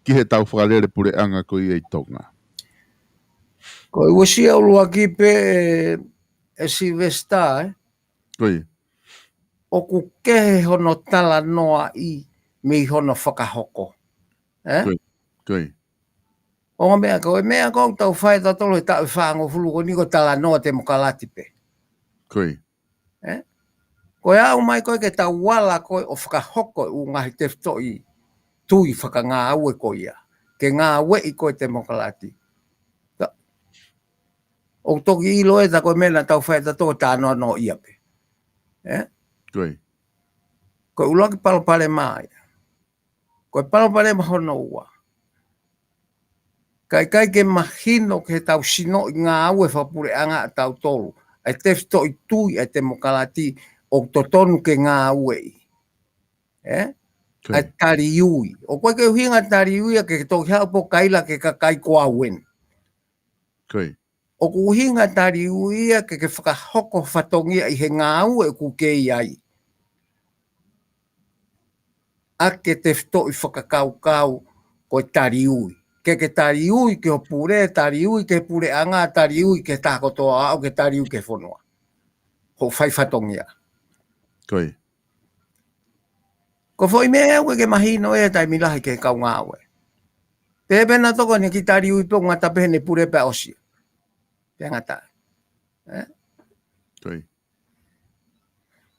ki he tau whakalere pure anga ko I tonga. Ko uesia ulua ki pe e Silvesta, Koi. O ku kehe hono tala noa I me hono whakahoko. Koi. O mea ko tau whai ta tolo I tau whango fulu ko niko tala noa te mokalati pe. Koi. Ko au mai koe ke tau wala koe o whakahoko u ngahi te I tui whaka ngā aue ko ia. Ke ngā aue I koe te mokalati. O toki I loe ta koe mena tau whai ta tolo tā noa no ia pe. Koi. Koe uloki palopale mai. Koe palopale mahono ua. Kai ke mahino ke tau sino I ngā aue whapure anga tau tolu. Ai te fito I tui ai te mokalati o totonu ke ngā aue I. Ai tari iui. O koe ke uhinga tari iui a ke toki hao po kaila ke kakai koa wen. O ku uhinga tari iui a ke whakahoko whatongia I he ngā aue ku kei ai. A ke te fito I whakakau koe tari iui. Ke tari iui ke o pure, tari iui ke pure anga, tari iui ke takotoa au ke tari iui ke whanua. Ho whai whatongia. Koi. Ko foi mea ue ke mahino e tai milahi ke kau ngā ue. Te pena toko ni ki tari iui po ngata pene pure pe osia. Te ngata. Koi.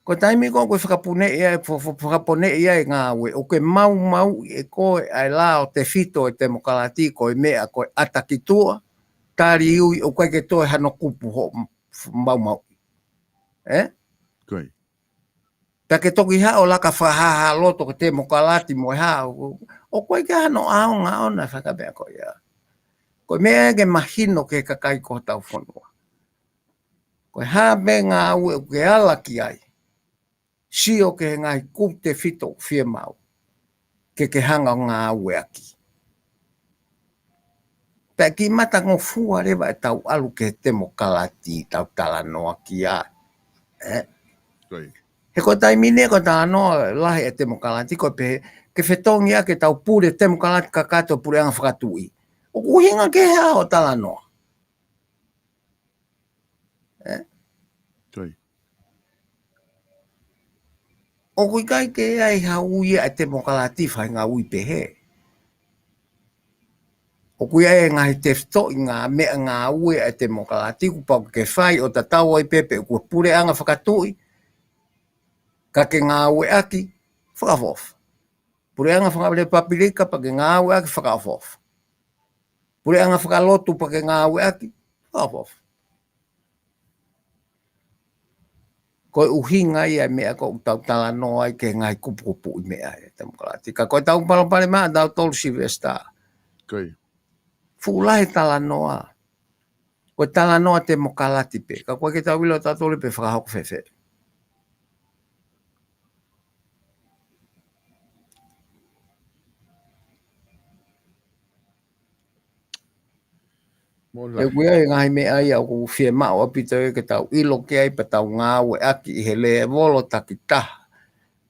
Ko taimi ko koe whakapune ia whakapone ia e ngā ue. O ke mau e koe ai la o te fito e te mokalati koe mea koe atakitua. Tari iui o koe ke toe hano kupu ho mau. Koi. Ta ke toki hao laka whahaha loto ke te mokalati mo hao. O koe ke hano ao ngā ona whakapea koe ia. Koe mea ke mahino ke kakai ko tau whanua. Koe hape ngā ue o ke alaki ai. Si o ke ngai kup te fito fia mau. Ke hanga ngā ue aki. Ta ki mata ngō fua rewa e tau alu ke te mokalati tau tala noa ki a. Koi. He ko tai mine ko tala noa lahi e te mokalati ko pe ke whetongi a ke tau pure te mokalati ka kato pure anga whakatui. O kuhinga ke hea o tala noa. Koi. O kui kai ke ai hau ia e te mokalati whai ngā ui pehe. O kui ai ngahi te fto I ngā mea ngā ue e te mokalati ku pau ke whai o ta tau ai pepe ku pure anga whakatui. Ka ke ngā ue aki whakafof. Pure anga whakapere papirika pa ke ngā ue aki whakafof. Pure anga whakalotu pa ke ngā ue aki whakafof. Koe uhinga ia mea ko tau tala noa I ke ngai kupu I mea e te mokalati. Ka koe tau palapale maa tau tolu Silvesta. Koi. Fulahe tala noa. Koe tala noa te mokalati pe. Ka koe ke tau ilo tau tolu pe whakahoko whewhe. E kuia e ngahi mea ia o ku whie mao apita e ke tau ilo ke ai pa tau ngā ue aki I he le volo taki taha.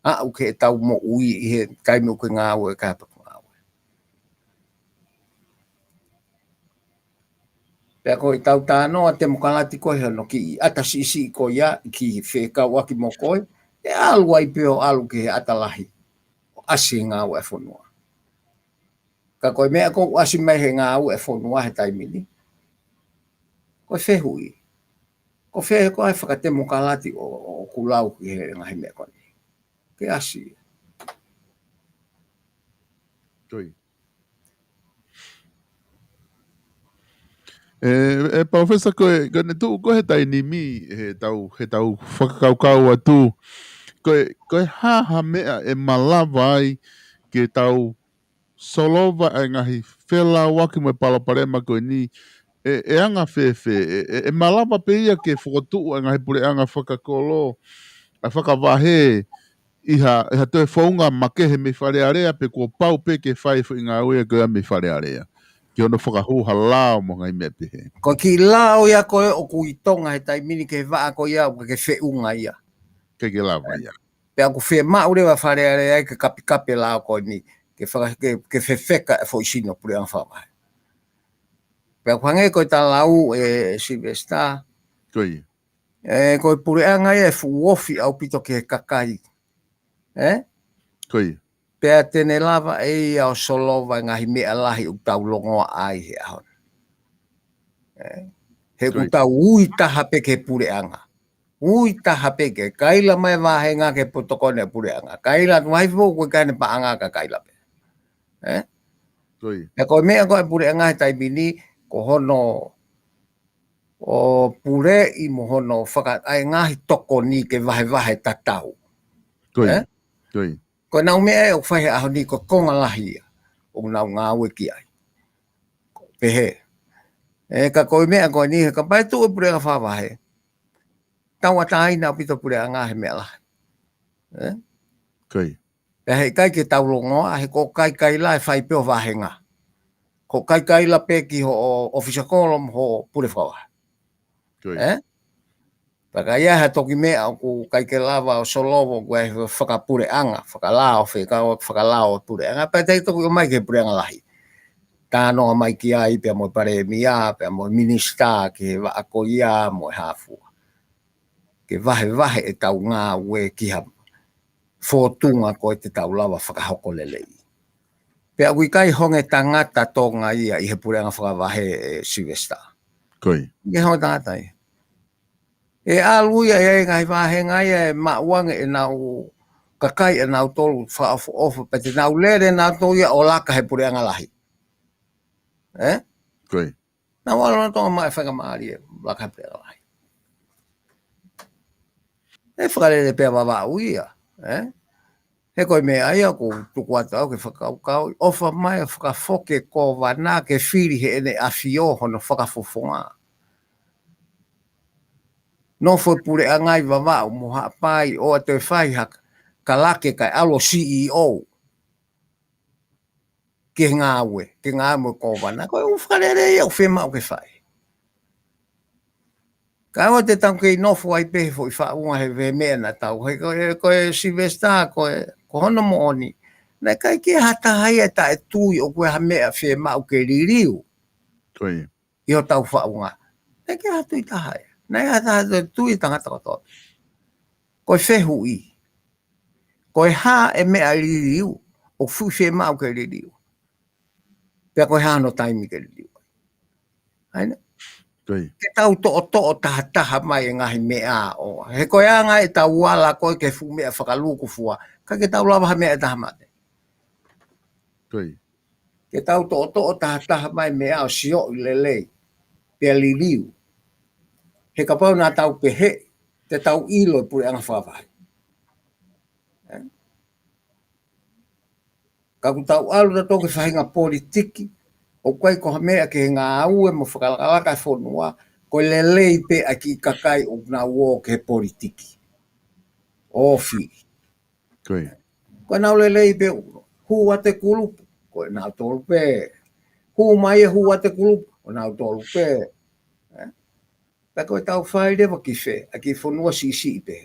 A u ke tau mo ui I he kaimi u ke ngā ue ka pa ngā ue. Pea koe tau tānoa te mokalati koe hano ki atasi isi I koe ia ki whekau aki mo koe. E alu ai peo alu ke atalahi. Asi ngā ue e whanua. Ka koe mea ko asi mai he ngā ue e whanua he taimini. Koe whehui. Ko whehe koe whakate mokalati o kulau ki he ngahi mea koe. Ke asi. Koi. Professor koe tu ko he tai ni mi he tau whakakaukau atu koe haha mea e malawa ai ke tau solova e ngahi whela waki mo palaparema koe ni e anga whewhe e malawa pe ia ke whakotuu e ngahi pure anga whakakolo a whakavahe iha toe whaunga makehe me wharearea pe kua pau pe ke whai fu inga ue koe me wharearea ki ono whakahuha lao mo ngai mea pehe. Ko ki lao ia koe o kui tonga he tai mini ke waa ko ia ke whiunga ia. Ke lawa ia. Pe aku whi mau rewa wharearea ai ke kapi lao koe ni ke whewheka e fo isino pure ang whawai. Pe aku hange koe ta lau e Silvestar. Koe. Koe pure anga ia e fuofi au pito ke kakai. Koe. Pea tene lava e au solova ngahi mea lahi u tau longoa ai he ahon. He ku tau ui taha pe ke pure anga. Ui taha pe ke kaila mai wahenga ke potokone pure anga. Kaila tu haifu koe kane pa anga ka kaila pe. Koe. E koe mea koe pure anga he tai bini ko hono o pure i mo hono whaka ai ngahi toko ni ke wahe tatau. Koe. Koe. Koe nau mea e o whahe aho ni ko konga lahi ia. O nau ngā wiki ai. Pehe. Ka koe mea koe ni he ka pai tu e pure anga whawahe. Taua taina o pito pure anga he mea lahi. Koe. E hei kai ke taulongoa, he ko kai la e whai peo wahenga. Ko kai la pe ki ho ofisa kolom ho pure whawahe. Koe. Paka ia he toki mea o ku kai ke lava o solovo ku e whakapure anga, whakalao, whakalao pure anga, pa tei toki o mai ke pure anga lahi. Tāno a mai ki ai pia mo pare mia, pia mo minista ke waako ia mo hafua. Ke wahe e tau ngā ue ki ha fōtunga ko te tau lava whakahoko lelei. Pea kui kai honge tangata tonga ia i he pure anga whakawahe e Silvestar. Koe. Ke honge tangata ia. E aluia e ngai wahenga ia e mauange e nau kakai e nau tolu whaafu ofu, pa te nau lere nau tolu ia o laka he pure anga lahi. Koe. Nau alo na tonga mai whakamaari e laka he pure anga lahi. E whakarere pia wawa uia. He koe mea ai ako tuku atau ke whakaukau. Ofa mai whakafoke ko wana ke whiri he ene awhio hono whakafofonga. No fo pure angai wawa o moha pai o te whai haka kalake kai alo CEO. Ke ngā ue ko wana. Koe whakarere ia o whema o ke whai. Ka awa te tau kei nofo ai pehe fo i whaunga he ve mea na tau. Hei koe Silvestar, koe hono mo oni. Nei kai ke hata hai e ta e tui o koe ha mea whe mau ke ririu. Koe. I o tau whaunga. Nei ke hatu i ta hai. Nei hata e tui tangata koto. Koe whehu i. Koe ha e mea ririu. O fu whe mau ke ririu. Pea koe ha no taimi ke ririu. Haina. Ke tau to'o taha mai e ngahi mea o. He koe anga e tau wala koe ke fu mea whakaluku fua. Ka ke tau lawa mea e taha mate. Koe. Ke tau to'o taha mai mea o sio i lelei. Pea liliu. He ka pau nā tau pehe. Te tau ilo e pure anga whawai. Ka ku tau alu na toke whahinga politiki. O koe ko mea ke ngā aue mo whakalaka whonua. Ko lelei pe a ki kakai o ngā uo ke politiki. Ofi. Koe. Koe nau lelei pe hua te kulupu. Koe nau tolu pe. Hu mai e hua te kulupu. Koe nau tolu pe. Ta koe tau whai rewa ki whe. A ki whonua si pe.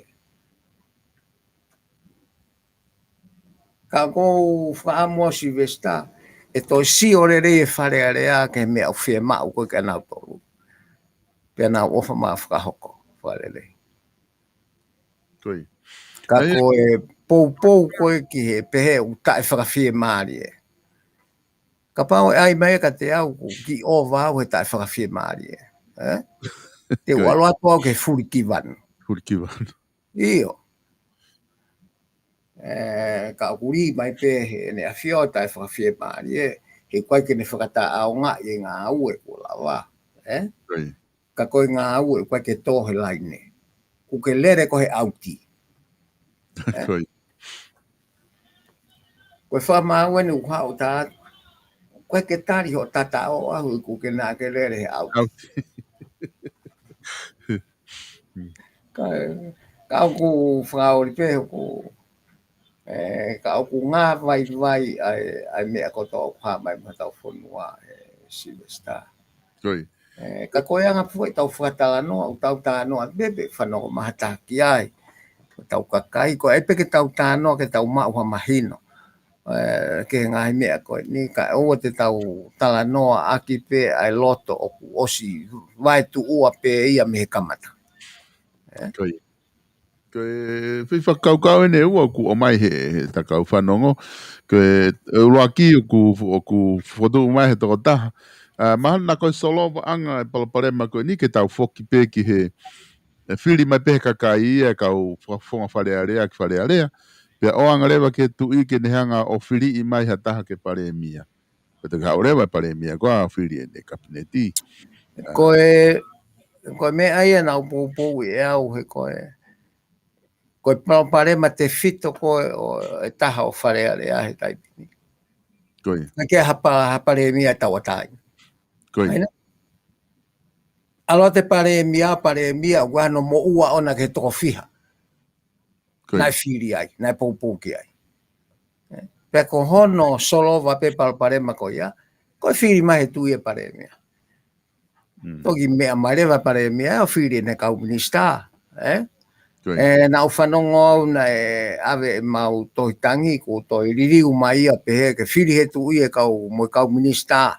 Ka kou whaamua Silvestar. E toi si ore rei e whare area ke mea o whia mau koe ka nau tolu. Pea nau ofa maa whakahoko. Whare rei. Koe. Ka koe pou koe ki he pehe u tae whakawhia maari e. Ka pao ai mai ka te au ki o vau he tae whakawhia maari e. Te walo atu au ke furi ki vanu. Furi ki vanu. Iyo. Ka uri mai pehe ne a whio tae whakawhia maari e. He koe ke ne whakata au ngā i ngā aue ko lawa. Ka koe ngā aue koe ke tohe laine. Ku ke lere ko he auti. Koi. Koe whamau enu hao tā, koe ke tari ho tata o ahu ku ke nā ke lere he au. Au. Ka au ku whakao ri peho ku, ka au ku ngā vai ai mea koto wha mai matau whonua Silvester. Koi. Ka koe anga pua i tau whakatala noa, o tau tā noa, bebe whanoko mahataki ai. Tau kakai, ko e peke tau tā noa ke tau mau ha mahino. Ke ngai mea koe ni ka o te tau tala noa aki pe ai loto o ku osi vai tu ua pe ia me kamata. Koi. Koe whakau ene ua ku o mai he takau whanongo. Koe uruaki o ku whotu mai he toko taha. Mahana koe solo anga e palaparema koe ni ke tau whoki peki he whiri mai pehe kakai ia kau whonga wharearea ki wharearea. Pea o anga rewa ke tu i ke nehanga o whiri i mai ha taha ke pare mia. Peta ka orewa pare mia koa whiri ene kapineti. Koe me aia nau pōpō e au he koe palaparema te whito koe o e taha o wharearea he taipini. Koe. Ke hapare mia tau atai. Koe. Alo te pare mia wano mo ua ona ke toko whiha. Nai whiri ai, nai pōpō ki ai. Pea ko hono solo wa pe palaparema ko ia, koe whiri mai he tu e pare mia. Toki mea mai rewa pare mia o whiri ne kau minista. Nau whanongo au na ave mau toi tangi ko toi ririu mai ia pe he ke whiri he tu i e kau minista.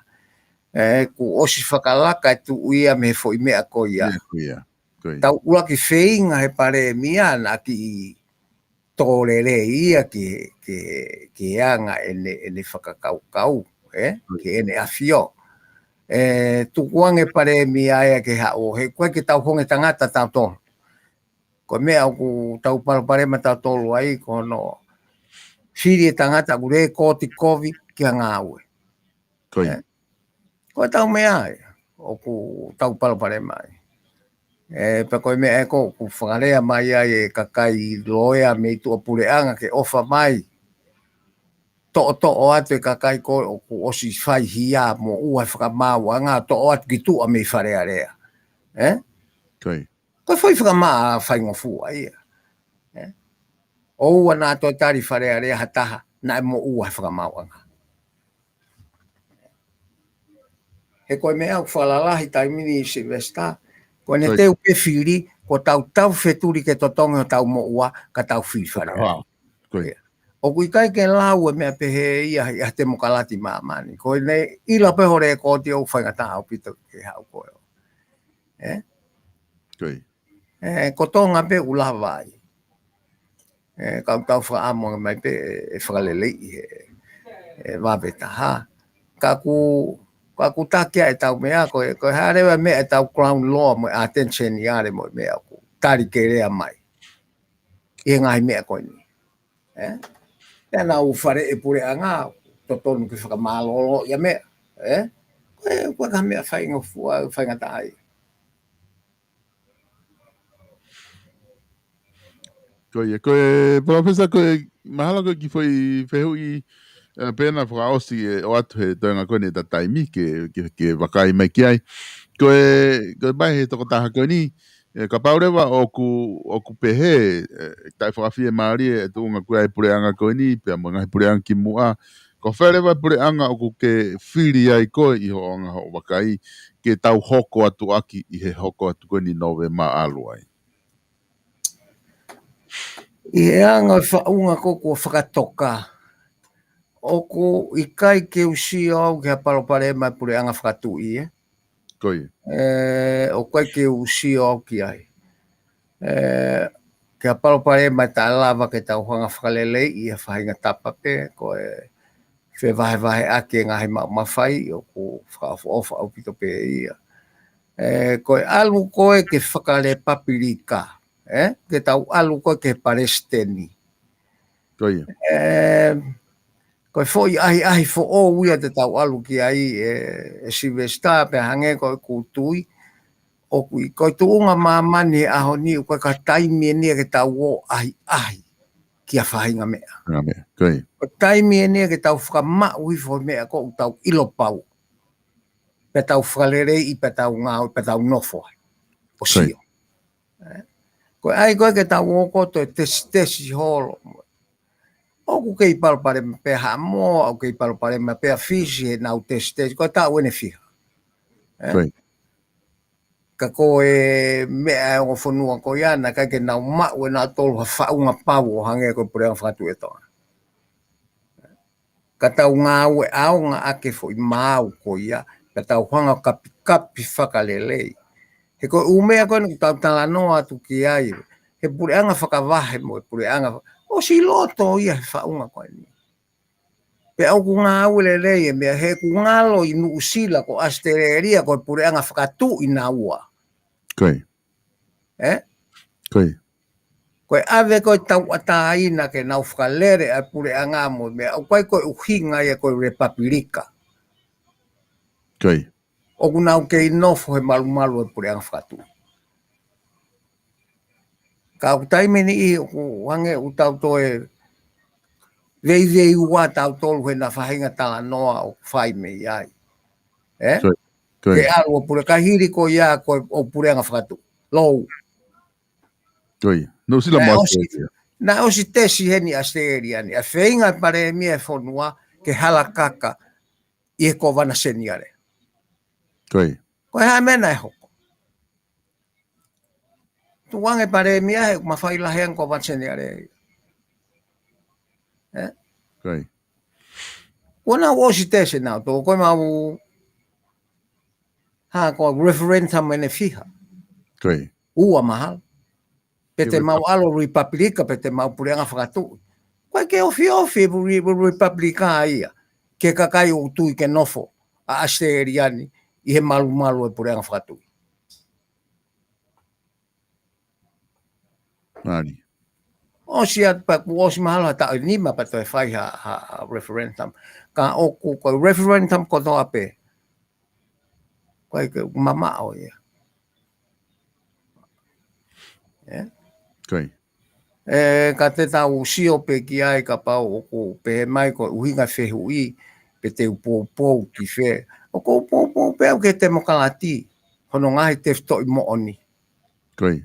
Ku osi whakalaka e tu ia me fo i mea ko ia. Tau ua ki wheinga he pare mia na ki tōrere ia ki anga ene whakakau, ki ene awhio. Tukuange pare mia ea ke hao, he koe ke tau honge tangata tau tonu. Ko mea ku tau palaparema tau tolu ai, ko no whiri e tangata ku re kōti kovi ki a ngāue. Koe tau mea ai, o ku tau palaparema ai. Pa koe mea e ko ku whakarea mai ai e kakai loea me i tua pureanga ke ofa mai. To'o atu e kakai ko o ku osi whai hia mo ua whakamau anga to'o atu ki tua me i wharearea. Koe whai whakamaa whai ngofu ai. O ua nā toi tari wharearea hataha na e mo ua whakamau anga. He koe mea ku whalalahi taimini i Silvester, koe ne teu pe whiri, ko tau wheturi ke totonga tau mo ua ka tau whiri wharearea. O kui kai ke lau e mea pehe ia te mokalati maamani. Koe ne ila pehore e kōti au whaingata au pito ke hau koe. Ko tonga pe ulawai. Kau tau whaamonga mai pe e whakalelei e waweta ha. Ka ku takia e tau mea koe harewa mea e tau crown law mo attention i are mo mea ku tari ke rea mai. I ngai mea koe ni. Tēnā u whare e pure anga, totonu ki whakamalolo ia mea. Koe ka mea whainga fua, whainga tai. Koe, professor, koe, mahala koe ki foi whehu i pēna whakaosi o atu he toenga koe ne tataimi ke wakai mai ki ai. Koe mai he toko taha koe ni, ka paurewa o ku pehe, tai whakawhia maari e tuunga kua e pureanga koe ni, pia mga he pureanga ki mua. Ko wherewa pureanga o ku ke whiri ai koe i ho anga ho wakai, ke tau hoko atu aki i he hoko atu koe ni nowe maa alu ai. I he anga whaunga koko whakatoka. Oko i kai ke usi au ke palopare mai pureanga whakatu i Koe. O kai ke usi au ki ai. Ke palopare mai ta lava ke tau hanga whakalelei i a whahinga tapape, koe whe vahe ake ngahi mawhai o ku whakaofa au pito pe ia. Koe alu koe ke whakale papirika. Ke tau alu koe ke paresteni. Koe. Koe foi ahi fo o uia te tau alu ki ai e Silvester pe hange koe kutui. O koe tuunga mamani aho ni koe ka taimi e nia ke tau o ahi. kia whahinga mea. Koi. O taimi e nea ke tau whakamau i fo mea ko tau ilo pau. Pe tau whalerei i pe tau ngāo, pe tau nofo. O sio. Ko ai koe ke tau oko to tesi holo. Oku kei palpare me pe hamo, au kei palpare me pe fisi e nau tesi. Ko tau ene fiha. Koi. Ka ko e mea o whanua ko iana, kai ke nau mau e nā tolu ha whaunga pau o hange ko pure ang whatu e toa. Ka tau ngā ue au ngā ake fo i mau ko ia, ka tau hanga kapi whakalelei. He ko umea koe ni tau tala noa tu ki ai, he pure anga whakavahe mo, pure anga, o si loto ia he whaunga koe ni. Pe au ku ngā ue lelei e mea he ku ngalo i nu usila ko astereria koe pure anga whakatu i nā ua. Koi. Koi. Koe ave koe tau ataina ke nau whakalere a pure anga mo, mea au koe uhinga ia koe repapirika. Koi. O ku nau kei nofo he malu e pure anga whakatu. Ka au taimeni i o hange u tau toe vei ua tau tolu he na whahinga tala noa o whai me iai. Ke alu o pure kahiri ko ia koe o pure anga whakatu. Lou. Koi. No sila mo Australia. Na o si tesi heni Australia ni. A whainga pare mia e whonua ke halakaka i e ko wana seniare. Koi. Koe hae mena e hoko. Tu wange pare mia he mawhaila hean ko wana seniare. Koi. Wana o si tesi nao. Tō koe mau ha ko referendum ene fiha. Koi. Ua mahal. Pete mau alo Republika, pete mau pureanga whakatu. Koe ke ofi Republika ia. Ke kakai o tui ke nofo a Asteriani i he malu e pureanga whakatu. Mani. O si atpaku o si mahalo hata o nima pato e whai ha referendum. Ka oku koe referendum ko toa pe. Koe ke mama o ia. Koi. Ka te tau sio pe ki ai ka pau o pe mai ko uhinga whehu i pe te upopou ki whe. O ko upopou pe au ke te mokalati. Hono ngahi te fto i mo oni. Koi.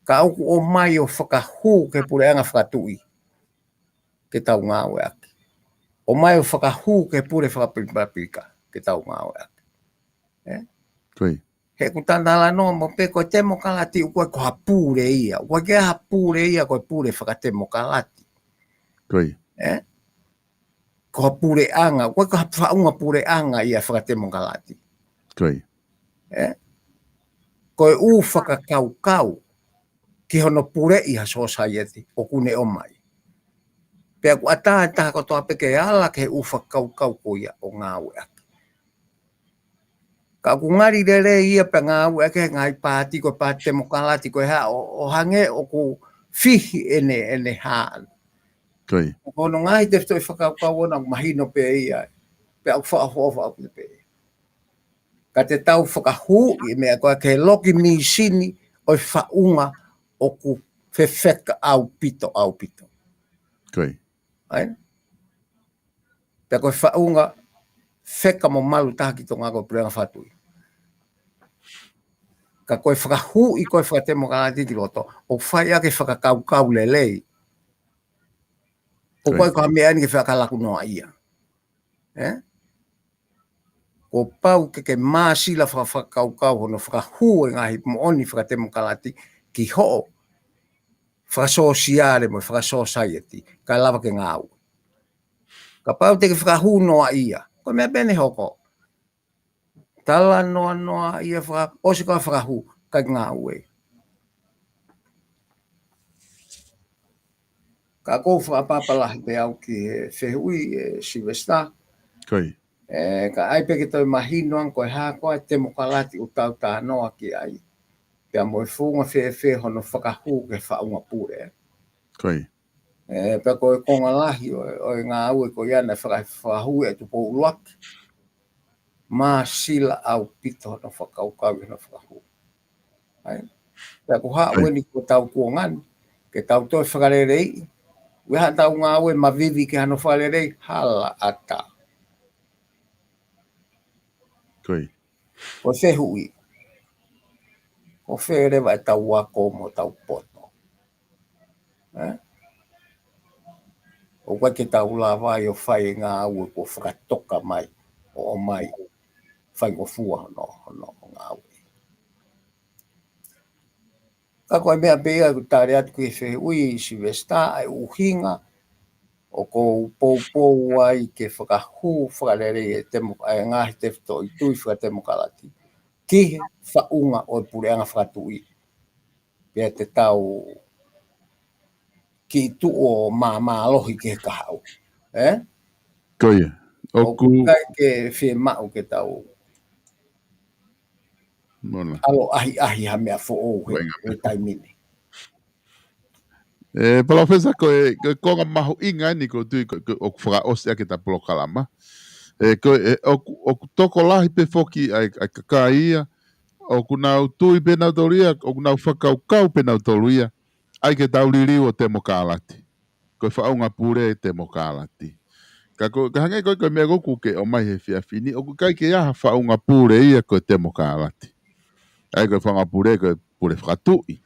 Ka auku o mai o whakahu ke pure anga whakatui. Ke tau ngā ue aki. O mai o whakahu ke pure whakapirika ke tau ngā ue aki. Koi. He ku tandala no mo pe ko te mokalati u koe ko hapure ia. Ua ke hapure ia koe pure whakate mokalati. Koi. Ko hapure anga. Koe ko whaunga pure anga ia whakate mokalati. Koi. Koe u whakakau. Ki hono pure iha society o kune o mai. Pea ku ata ko toa peke ala ke u whakakau ko ia o ngā ue aki. Ka ku ngari rere ia pe ngā ue ake ngai pāti ko pāti te mokalati ko ha o hange o ku fihi ene haan. Koi. O kono ngai te fto i whakakau ona mahino pe ia. Pea ku whaahofa aku te pe. Ka te tau whakahu i mea koe ke loki mi sini o i whaunga o ku whewheka au pito. Koi. Ai? Pea koe whaunga wheka mo malu taki to ngā koe purenga whatui. Ka koe whakahu i koe whakate mo kalati ki roto, o whai ake whakakau lelei. O koe koe mea ni ke whakalaku noa ia. Ko pau ke māsila whakakau hono whakahu e ngahi mo oni whakate mo kalati ki ho whakasosiare mo whakasociety, ka lava ke ngāu. Ka pau te ke whakahu noa ia, koe mea bene hoko. Tala noa ia whaka, osi koe whakahu, kai ngāu e. Ka kou whakapapalahi pe au ki whehui Silvesta. Koi. Ka aipe ki toi mahinoan koe hākoa te mokalati o tau tā noa ki ai. Pea mo e whunga whe hono whakahu ke whaunga pure. Koi. Pea koe konga lahi o ngā aue ko iana whakahu e tupo uluaki. Mā sila au pito hono whakaukau hono whakahu. Pea ko haa weni ko tau kuongan, ke tau toi whakarerei, Weha tau ngā ue mavivi ke hano whale rei, hala ata. Koi. Ko whehui. Ko wherewa e tau wako mo tau poto. O kwa ke tau la vai o whai ngā ue ko whakatoka mai. O mai. Whai ko fua no ngā ue. Ka koe mea bea ku tāre atu ke whehui si vesta ai uhinga. O ko pou ai ke whakahu whakarere e temo ai ngahi te whito i tui whakatemo kalati. Kihe whaunga o pureanga whakatui. Pea te tau ki tu o mālohi ke kahau. Koi. O kai ke whi mau ke tau. Mona. Alo ahi ha mea fo o he taimine. Profesa koe konga mahu inga ni ko tui o whaka osia ke ta polokalama. O toko lahi pe foki ai kakaia. O kunau tui pe nau toria, o kunau whakaukau pe nau toria. Ai ke tau ririu o te mokalati. Koe whaunga pure e te mokalati. Ka hange koe mea goku ke o mai he whiawhini. O kai ke aha whaunga pure ia koe te mokalati. Ai koe whaunga pure koe pure whakatui.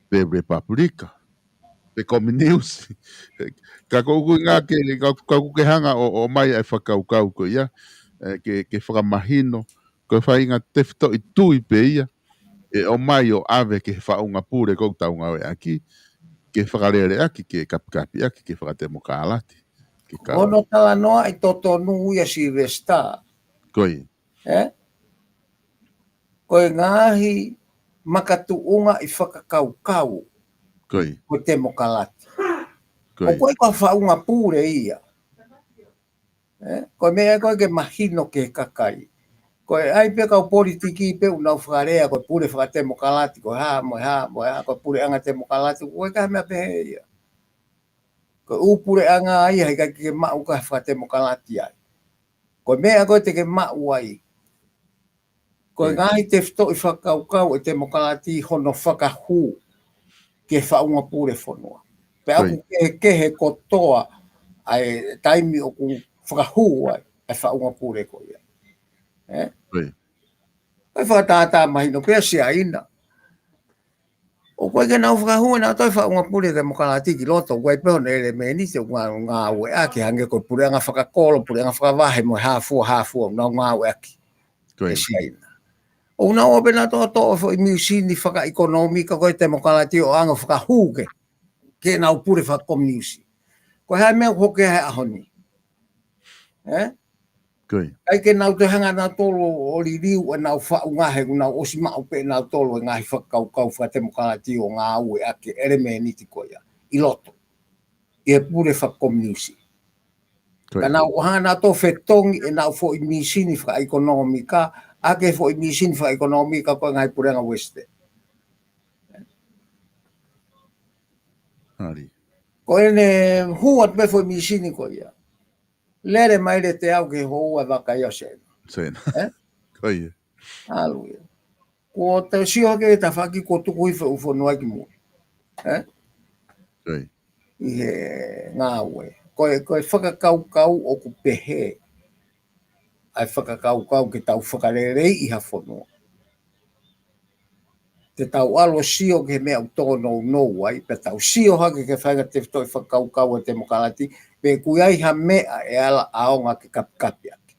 Pe Republika. Pe Comenius. Ka kouku ngā ke hanga o mai ai whakaukau koe ia. Ke whakamahino. Koe whainga te whito i tui pe ia. E o mai o ave ke whaunga pure kou taunga oe aki. Ke whakarere aki, ke kapikapi aki, ke whakatemo kālati. Ono tala noa i toto nuia si vesta. Koi. Koe ngāhi makatuunga i whakakaukau. Koi. Ko temo kalati. Koi. O koe ka whaunga pure ia. Koe mea koe ke mahino ke kakai. Koe ai pe kau politiki pe unau whakarea, koe pure whakatemo kalati, koe koe pure anga temo kalati, koe ka mea pehe ia. Koe upure anga ai, hei kai ke mau ka whakatemo kalati ai. Koe mea koe te ke mau ai. Koe ngahi te whito i whakaukau e temo kalati hono whakahu ke whaunga pure whanua. Pe aku kehe kotoa ai taimi o ku whakahu ai, ai whaunga pure koe ia. Koe whakatata mahino pia sia ina. O koe ke nau whakahua nā toi whaunga pure te mokalati ki loto, koe peho nere me ni te ngā ue aki hange koe pure anga whakakolo, pure anga whakawahe mo hāfua, nau ngā ue aki. E sia ina. O nā ope nā toa toa fo i miusini whaka-ekonomika koe te mokalati o anga whakahuke ke nau pure whakakomiusi. Koe hai mea hoke hai ahoni. Ai ke nau te hanga nā tolo o li riu e nau whaungahe ku nau osi mau pe nau tolo e ngahi whakaukau whakatemo kalati o ngā ue ake ere me niti koia. I loto. I e pure whakakomiusi. Ka nau hanga nā tō whetongi e nau fo i misini whaka-ekonomika ake fo i misini whaka-ekonomika koe ngai pure anga weste. Koe ne huat me fo i misini koia. Lere mai le te au ke houa waka ia sena. Sena. Koia. Aluia. Ko te sio ke ta whaki ko tuku i whauwhanua ki mua. Koi. I he ngā ue. Koe whakakaukau o ku pehe. Ai whakakaukau ke tau whakarerei i ha whanua. Te tau alo sio ke mea utono nou ai. Pe tau sio hake ke whainga te whitoi whakaukau e te mokalati. Pe kuiai ha mea e ala aonga ke kapikapi ake.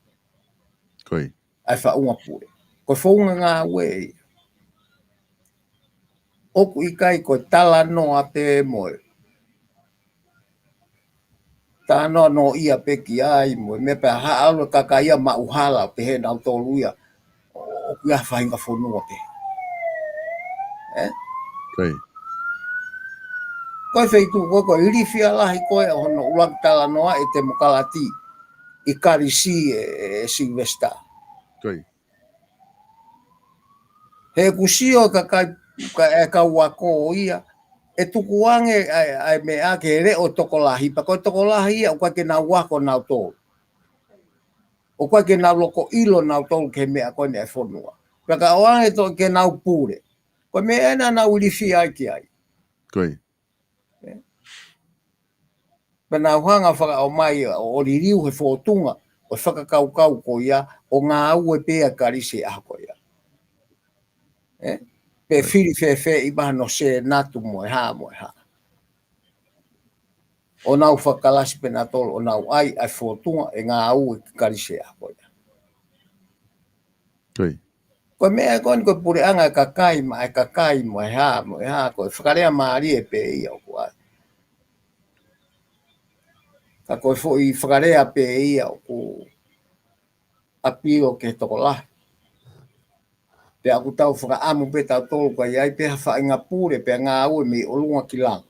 Koi. Ai whaunga pure. Koe whaunga ngā ue. Oku i kai koe tala no a te moe. Tānoa no ia peki ai moe. Me pe haalo kaka ia mauhala pe he nau tolu ia. Oku ia whainga whanua pe. Koi. Koe wheitu koe iriwhia lahi koe hono ulang tala noa e te mokalati. I karisi e Silvesta. Koi. He kusio ka wako ia. E tukuange ai me ake re o tokolahi. Pa koe tokolahi ia o koe ke nau wako nau tolu. O koe ke nau loko ilo nau tolu ke mea koe ne e whanua. Paka oange to ke nau pure. Koe mea ena nau iriwhia ai ki ai. Koi. Pena hanga whaka o mai o ririu he whotunga o whakakaukau ko ia o ngā au e pēa karise a ko ia. Pe whiri whewhe i maha no se natu mo e ha mo e ha. O nau whakalasi pena tolo o nau ai whotunga e ngā au e karise a ko ia. Ko mea koni ko pure anga e kakai mo e ha ko e whakarea maari e pe ia o ko ai. Ka koe fo i whakarea pe ia o ko apiro ke toko lahi. Pe aku tau whakaamu pe tau tolu ka iai pe hawha inga pure pe ngā ue me o lunga ki lang.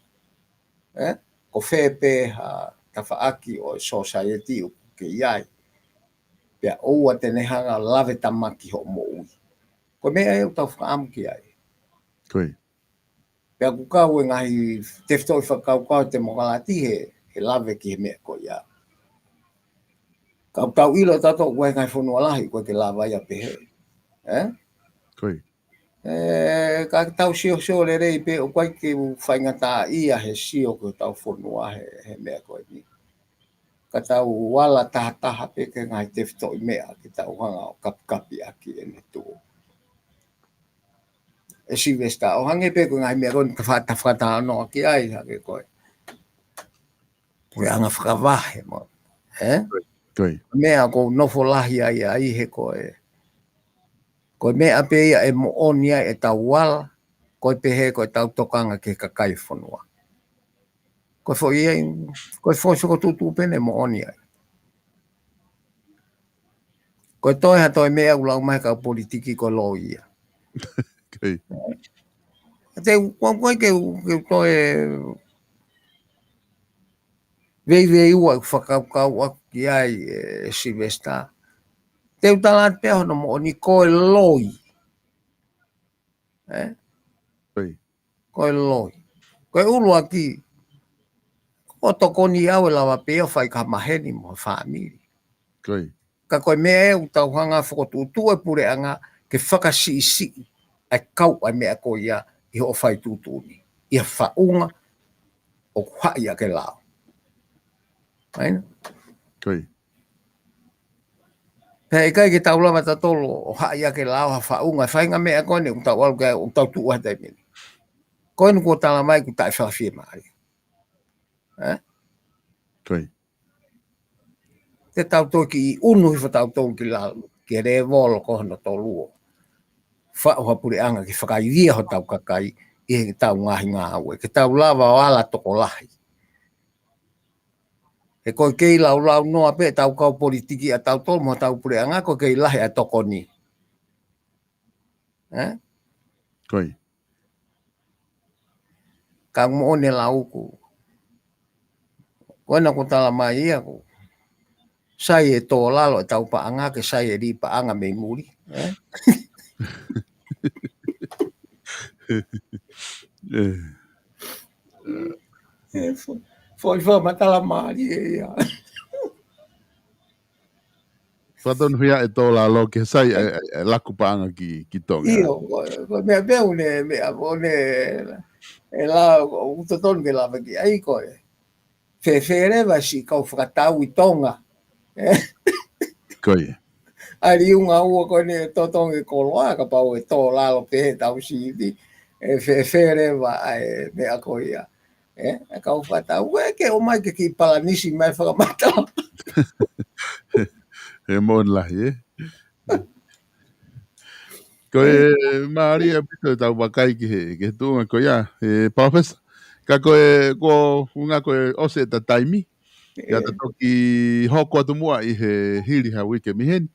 Ko whē pe ha ta whaaki o society o ke iai. Pe oua tene hanga lawe tamaki ho mo ui. Ko mea eu tau whakaamu ki ai. Koi. Pe aku kau e ngahi tefto i whakau te mokalati he lawe ki he mea ko ia. Kau tau ilo tato ue ngai whonua lahi koe ke lawa ia pe he. Koi. Ka tau sio le rei pe o koe ke whaingata ia he sio ko tau whonua he mea koe ni. Ka tau wala taha pe ke ngai tefto i mea ki tau hanga o kapi aki e ne tū. E si vesta o hange pe ko ngai mea koe ka whata no ki ai hake koe. Koe anga whakawahe mo. Koi. Mea ko nofo lahi ai he koe. Koe mea pe ia e mo onia e tau wala. Koe pe he koe tau tokanga ke kakai whanua. Koe fo ia, koe fo soko tutu pene mo onia. Koe toiha toi mea ulau mai ka politiki ko lo ia. Koi. Te koe ke toi vei ua whakaukau aki ai si vesta. Te utalat pe hono mo oni koe loi. Koi. Koe loi. Koe ulu aki. O toko ni au e lawa pe o whai ka maheni mo whaamiri. Koi. Ka koe mea e utau hanga whakotutu e pure anga ke whakasi ai kau ai mea ko ia i ho whai tutuni. Ia whaunga o kuhai a ke lao. Aina? Koi. Pea kai ke tau lava tatolo o hai a ke lao ha whaunga. Whainga mea koe ne utau alu kai utau tuu hatai mini. Koe nuko tala mai ku tai whawhie maari. Koi. Te tau toki i unu hi tau toki lalu. Ke re volo kohana tō luo. Whaoha pure anga ki whakairia ho tau kakai i he tau ngahi ngā aue. Ke tau lava o ala toko lahi. He koe kei lau noa pe tau kau politiki a tau tō mo tau pure anga koe kei lahi a toko ni. Koi. Ka mo one lau ku. Koe na ko tala mai ia ku. Sai e tō lalo e tau pa anga ke sai e ri pa anga mei muri. Foi matala mari e ia. Whaton huia e tō la lo ke sai laku paanga ki tonga. Io, mea beu ne mea one e la utoton ke lava ki ai koe. Whewhere wa si kau whakatau i tonga. Koi. Ari unga ua koe ne totonga koloa ka pau e tō lalo pe tau si di. E whewhere wa e mea koe ia. E kau whakatau. Ue ke o mai ke ki palanisi mai whakamatau. E mon lahi, Koe maari a pito tau wakai ki he tunga ko ia. Professor, ka koe unga koe ose ta taimi. Ia ta toki hoko atu mua i he hiri ha wike miheni.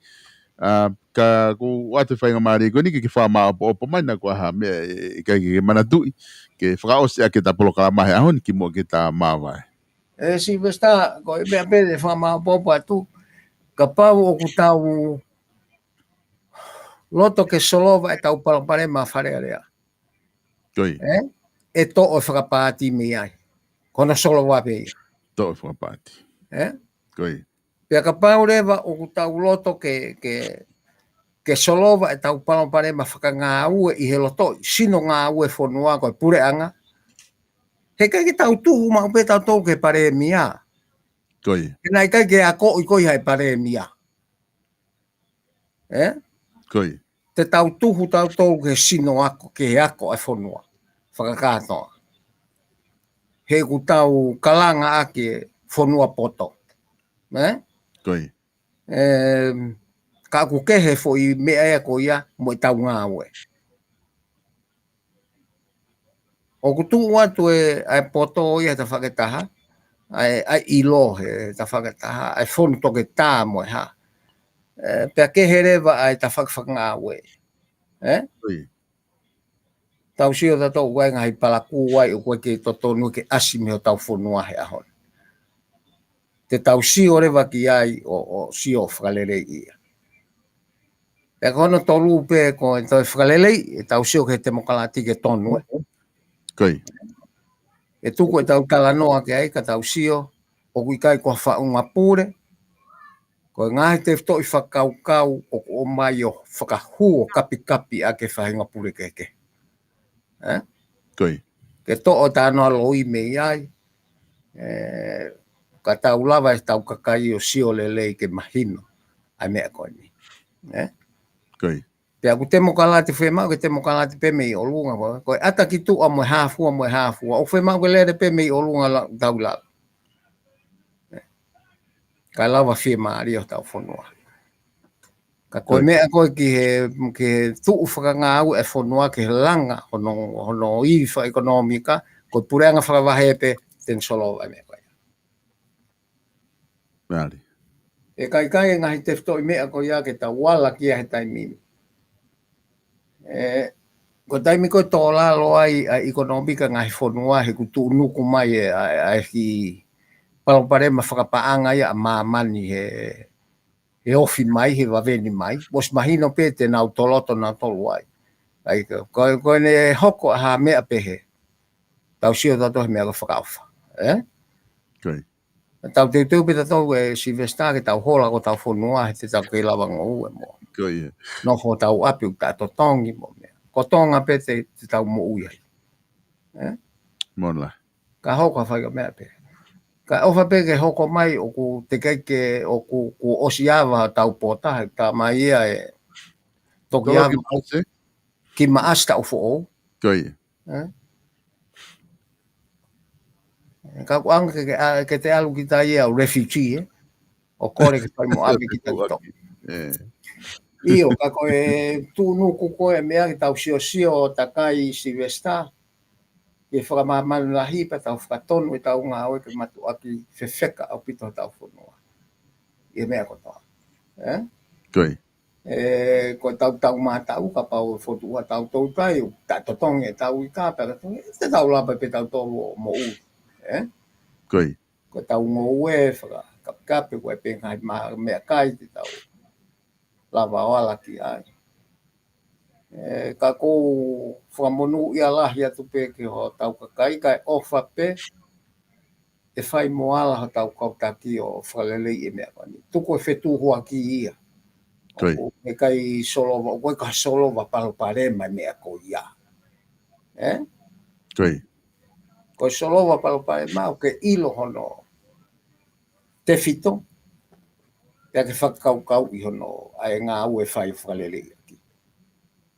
Ka ku wate whainga maari ko niki ki whama opo mai na kua ha mea i kai ki manatui. Ke whakaose a ke ta polo kalamahe ahoni ki mo ke ta mawai. Si vesta koe mea pere whama opo atu. Ka pau o ku tau loto ke solova e tau palapare ma wharearea. Koi. E to o whakapāti mi ai. Kona solova pei. To o whakapāti. Koi. Pea ka pau rewa o ku tau loto ke solova e tau palapare ma whaka ngā ue i he loto. Sino ngā ue whonua koe pure anga. He kai ki tau tuhu ma upe tau tau ke pare mi a. Koi. Nai kai ke a ko i koi hai pare mia. Koi. Te tau tuhu tau tau ke sino ako, ke ako e whonua. Whakakatoa. He ku tau kalanga ake whonua poto. Koi. Ka ku kehe fo i mea ea ko ia mo i tau ngā ue. O ku tuu atu e poto ia ta whakataha, ai ilo he ta whakataha, ai whonu toke tā mo e ha. Pea kehe rewa ai ta whakangā ue. Koi. Tau sio ta tau wai ngai palaku wai o koe ke totonu ke asi me o tau whonua he ahon. Te tau sio rewa ki ai o sio whakalere ia. E kono tolu pe ko e tau whakalere e tau sio ke te mokalati ke tonu e. Koi. E tuku e tau talanoa ke ai ka tau sio o kui kai kua whaunga pūre. Ko ngahi te wto i whakaukau o mai o whakahu o kapi a ke whahinga pūre keke. Koi. Ke to o tānoa loi me iai. Ka tau lava e tau kakai o sio lelei ke mahino. Ai mea koe ni. Koi. Pea ku te mokalati whemau ke te mokalati pe mei o lunga. Koe ata ki tu a moe hafua. O whemau ke lere pe mei o lunga tau lava. Ka lava whemari o tau whonua. Ka koe mea koe ki he tuu whakanga au e whonua ke langa hono iwha ekonomika. Koe pureanga whakawahepe ten solo vai mea koe. Maari. E kai ngahi te wto i mea koe ia ke tau wala kia he taimini. Ko taimi koe tō lalo ai a ekonomika ngahi whonua he kutu nuku mai e ki paloparema whakapaanga ia a mamani he ofi mai, he waweni mai. Mos mahino pe te nau toloto nau tolu ai. Koe ne hoko ha mea pehe. Tau sio tato he mea ka whakauwha. Koi. Tau te pita tau e Silvestar ke tau hola ko tau whonua he te tau kei lawanga ue mo. Koi. No ho tau api u tato tongi mo mea. Ko tonga pe te tau mo ui ai. Monla. Ka hoko whai ka mea pehe. Ka ofa pe ke hoko mai o ku te keike o ku osiawa tau pota ta mai ia e toki ava ki maasta o fo'o. Koi. Ka kuanga ke te alu ki ta ia o refugee o kore ke pai mo api ki ta to. Io ka koe tūnuku koe mea ki tau sio ta kai Silvestar ke whakamamanu la hipa tau whakatonu e tau ngā oe ke matu aki whewheka au pito tau whunua. Ia mea kotoa. Koi. Ko tau mātau ka pau whotua tau tau tai o ta totonge tau i kāpera te tau lapa pe tau tolu mo u. Koi. Ko tau ngō ue whaka kape koe pengai mea kai te tau lava o ala ki ai. Ka kou whamonu i alahi atu pe ki ho tau kakai kai ofa pe e whai moala ho tau kautaki o whalelei e mea kani. Tuko e whetu hoa ki ia. Koi. E kai solova, koe ka solova palopare mai mea ko ia. Koi. Koe solova palopare mau ke ilo hono te fito. Pea ke whakaukau i hono ai ngā ue whai whalelei.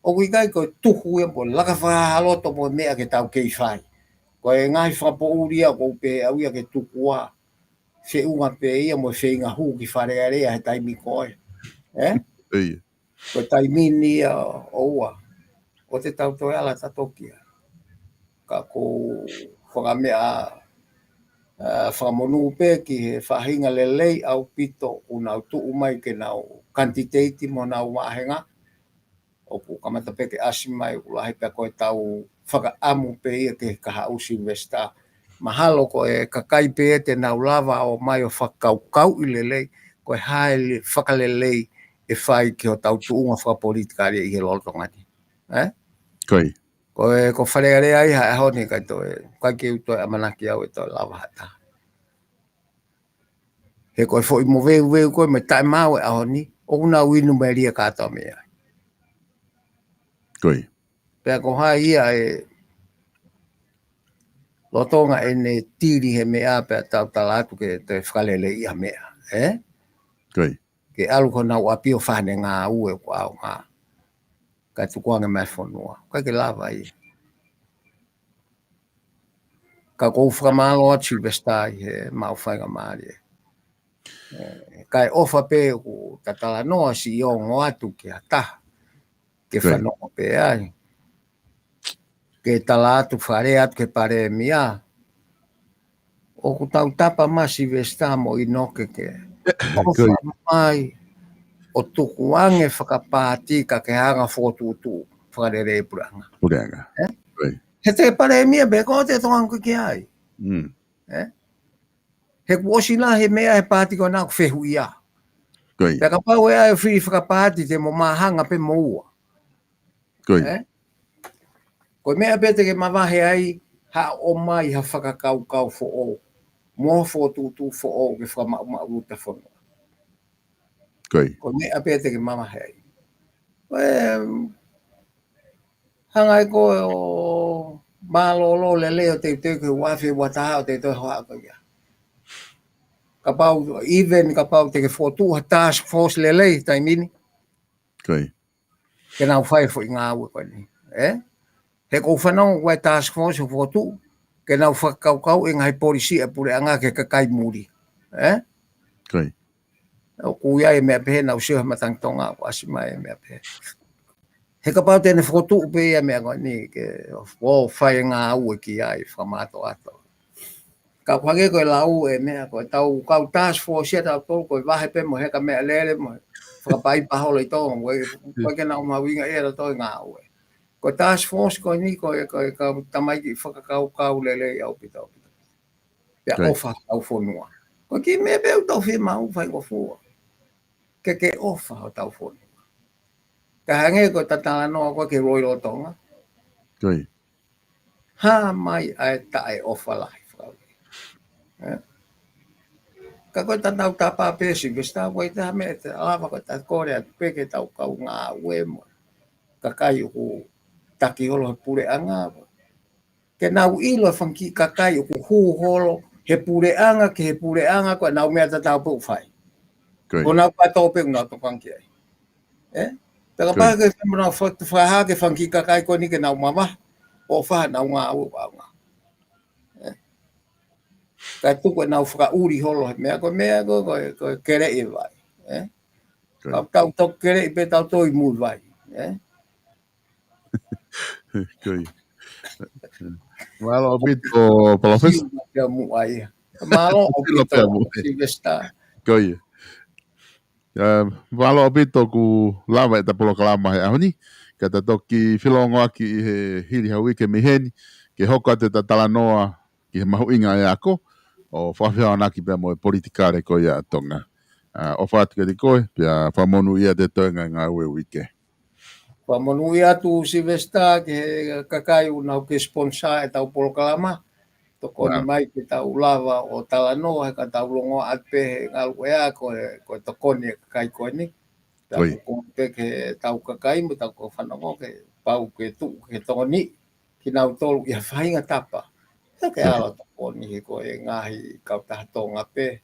O kui kai koe tuhu e po laka whahaloto po mea ke tau kei whai. Koe ngai whapo uria ko pe au ia ke tukua. Se unga pe ia mo se inga hu ki wharearea he taimi koe. Koe taimini o ua. O te tau toi ala tatokia. Ka ko whakamea whamonu pe ki he whahinga lelei au pito unau tuu mai ke nau kantiteiti mo nau mahenga. O ku kamata peke asimai ulahi pe koe tau whakaamu pe ia ke kaha u Silvestar. Mahalo koe kakai pe te nau lava o mai o whakaukau i lelei, koe hae whakalelei e whai ki o tau tuunga whakapolitika rea i he lolotongani. Koi. Koe ko wharearea i hae honi kai toe, kai ke utoi amanaki au e toi lava hata. He koe fo i mo veu koe me tae mau e ahoni, o una uinu me ria kātoa mea. Koi. Pea ko hai ia e Lotonga ene tiri he mea pe tau talatu ke te whalele ia mea. Koi. Ke alu kona wapio whane ngā ue ko au ngā. Ka tukuange mai whanua. Kai ke lava i. Ka kou whakamalo atu bestai he mau whainga maari. Kai ofa pe ku tatala noa si o ngoatu ke ata. Ke whanua pe ai. Ke talatu whare atu ke pare mia. O ku tau tapa masi vesta mo inoke ke. Ofa mai o tukuange whakapāti ka ke hanga whotutu whakarere puranga. Puranga. He te pare mia be ko te tonga ki ai. He kuosina he mea he pāti ko nāku whehu ia. Pe ka pau e ai whiri whakapāti te mo mahanga pe mo ua. Ko mea pe te ke mawahe ai ha o mai ha whakakau kau fo o. Mo whotutu fo o ke whakamau ta whanua. Ko mea pe te ke mawahe ai. Hangai ko o malolo le leo te ke wafi wataha o te toi hoa ko ia. Ka pau, even ka pau te ke whotu ha task force le lei tai mini. Ke nau whai fo i ngā ue koe ni. He kou whanau wai task force o whotu, ke nau whakaukau e ngai polisi e pure anga ke kakai muri. O kuia e mea pehe nau siha matang tonga o asima e mea pehe. He ka pau tēne whotu upe ia mea koe ni ke o whai ngā ue ki ai whamato ato. Ka whange koe lau e mea koe tau kau task force ia tau tolu koe wahe pe mo heka mea lere mo whakapai paholo i tonga mo koe ke nau mawinga ea toi ngā ue. Ko task force ko ni ko tamai ki whakakau lele i au pita. Pea ofa au whonua. Ko ki me peu tau whi mau whai ko fua. Ke ofa au tau whonua. Ka hange ko tatala noa ko ke roi lo tonga. Ha mai ai tae ofa lai. Ka ko tatau tapa pesi vista ko ita me te lava ko ta korea peke tau kau ngā ue mo. Ka kai ku taki holo he pure anga. Ke nau ilo whanki kakai o ku hu holo he pure anga ke he pure anga ko nau mea tatau pu whai. Ko nau patau pe unau to whanki ai. Taka pā ke whamana whaha ke whanki kakai ko ni ke nau mama o whaha nau ngā ua wanga. Ka tuku e nau whaka uri holo he mea ko kere i vai. Ka tau tok kere i pe tau toi mu vai. Malo pito professor. Malo pito Silvesta. Koi. Malo pito ku lava eta polo kalama he ahoni. Ka ta toki filongo aki he hiri hawi ke miheni. Ke hoka te talanoa ki he mahu inga e ako. O whawhia anaki pia mo e politikare ko ia tonga. O whātika di koe, pia whamonu ia te toenga ngā ue wike. Whamonu ia tu Silvesta ke kakai unau ke sponsor e tau polo kalama. Toko ni mai ke tau lava o talanoa he ka tau longo atpe he ngalu ea ko toko ni kakai koe ni. Tau kumpe ke tau kakai mo tau ko whanongo ke pau ke tu ke tongo ni. Ki nau tolu ia whainga tapa. Ke ala toko ni he koe ngahi kau tahatonga pe.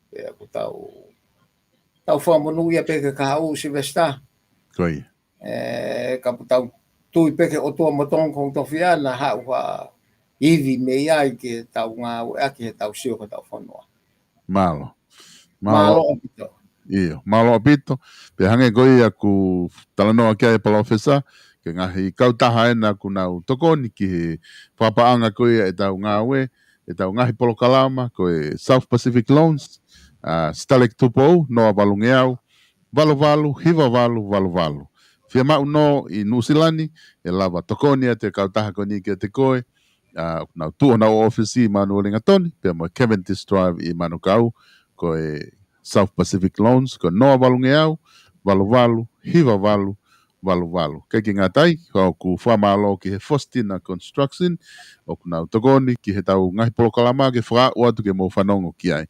Pe aku tau whamonu ia pe ke kahau Silvesta. Ka tau tui pe ke otua motong kong tofia na hau iwi me iai ke tau ngā ue aki he tau sio ka tau whanua. Malo opito. Iyo, malo opito. Pe hange koi aku talanoa kia e palofesa. Ke ngahi kautaha ena ku nau tokoni ki he whapaanga koi e tau ngā ue. E tau ngahi polo kalama ko e South Pacific Loans. Stalek tupo noa valungeau. Valu, hiva valu. Fia mau no i Nusilani. E lava tokoni e te kautaha koni ki te koe. Nau tuo nau ofisi i manu Ringatoni, pia mo Cavendish Drive i manu kau, ko e South Pacific Loans, ko noa valungeau, valu, hiva valu. Kei ki ngā tai, ko ku whamalo ki he Faustina Construction, o ku nau tokoni ki he tau ngahi polo kalama ke whaka uatu ke mo whanongo ki ai.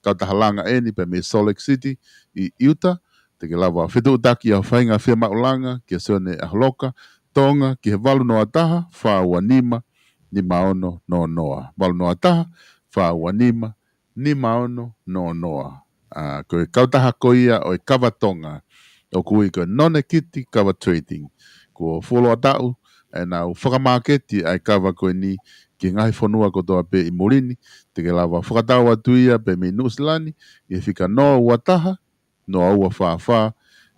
Kau tahalanga eni pe me Salt Lake City i Utah, te ke lava whitu utaki au whainga whia maulanga, ki a sone aholoka, tonga, ki he valu noa taha, wha ua nima, ni maono no noa. Walu noa taha, whaua nima, ni maono no noa. Koe kautaha koia o e kawatonga, o kui koe none kiti kawa trading. Ko folo atau, e nau whakamaketi ai kawa koe ni, ki ngahi whanua kotoa pe i Morini, te ke lawa whakatau atuia pe me Nusilani, i whika noa uataha, noa ua whaafaa,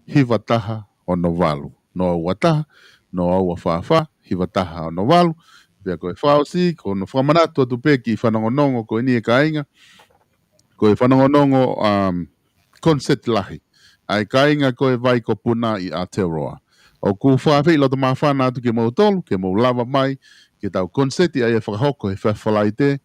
hiva taha o no walu. Noa uataha, noa ua whaafaa, hiva taha o no walu, pia koe whaosi, ko no whamanatu atu pe ki whanongonongo koe ni e kainga, koe whanongonongo concept lahi. Ai kainga koe vai ko puna i Aotearoa. O ku whaawhi loto maa whana atu ke mau tolu, ke mau lava mai, ke tau konseti ai e whakahoko he whawhalai te,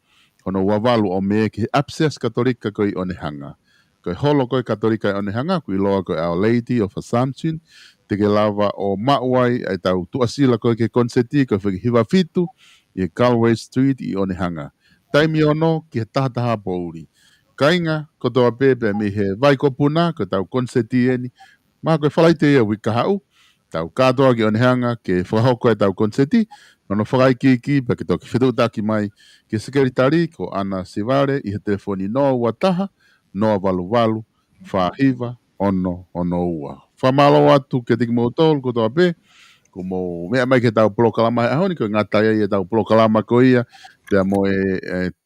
hono wawalu o me ke Apsias Katolika koe i Onehanga. Koe holo koe Katolika i Onehanga, koe loa koe Our Lady of Assumption, te ke lava o mauai ai tau tuasila koe ke konseti, koe whaki hiwa fitu, i Galway Street i Onehanga. Taimi ono ki he tahataha pouri. Kainga, kotoa pepe mi he vai ko puna, koe tau konseti eni, maa koe whalai te ia wikahau, tau katoa ki Onehanga ke whakahoko e tau konseti, nono whakai ki pa ke toki whitutaki mai ke sekretari ko Ana Sivare i he telefoni noa ua taha, noa walu walu, whahiva, ono ua. Whamalo atu ke tiki mo tolu kotoa pe, ko mo mea mai ke tau polokalama e ahoni, ko ngatai e tau polokalama ko ia, pia mo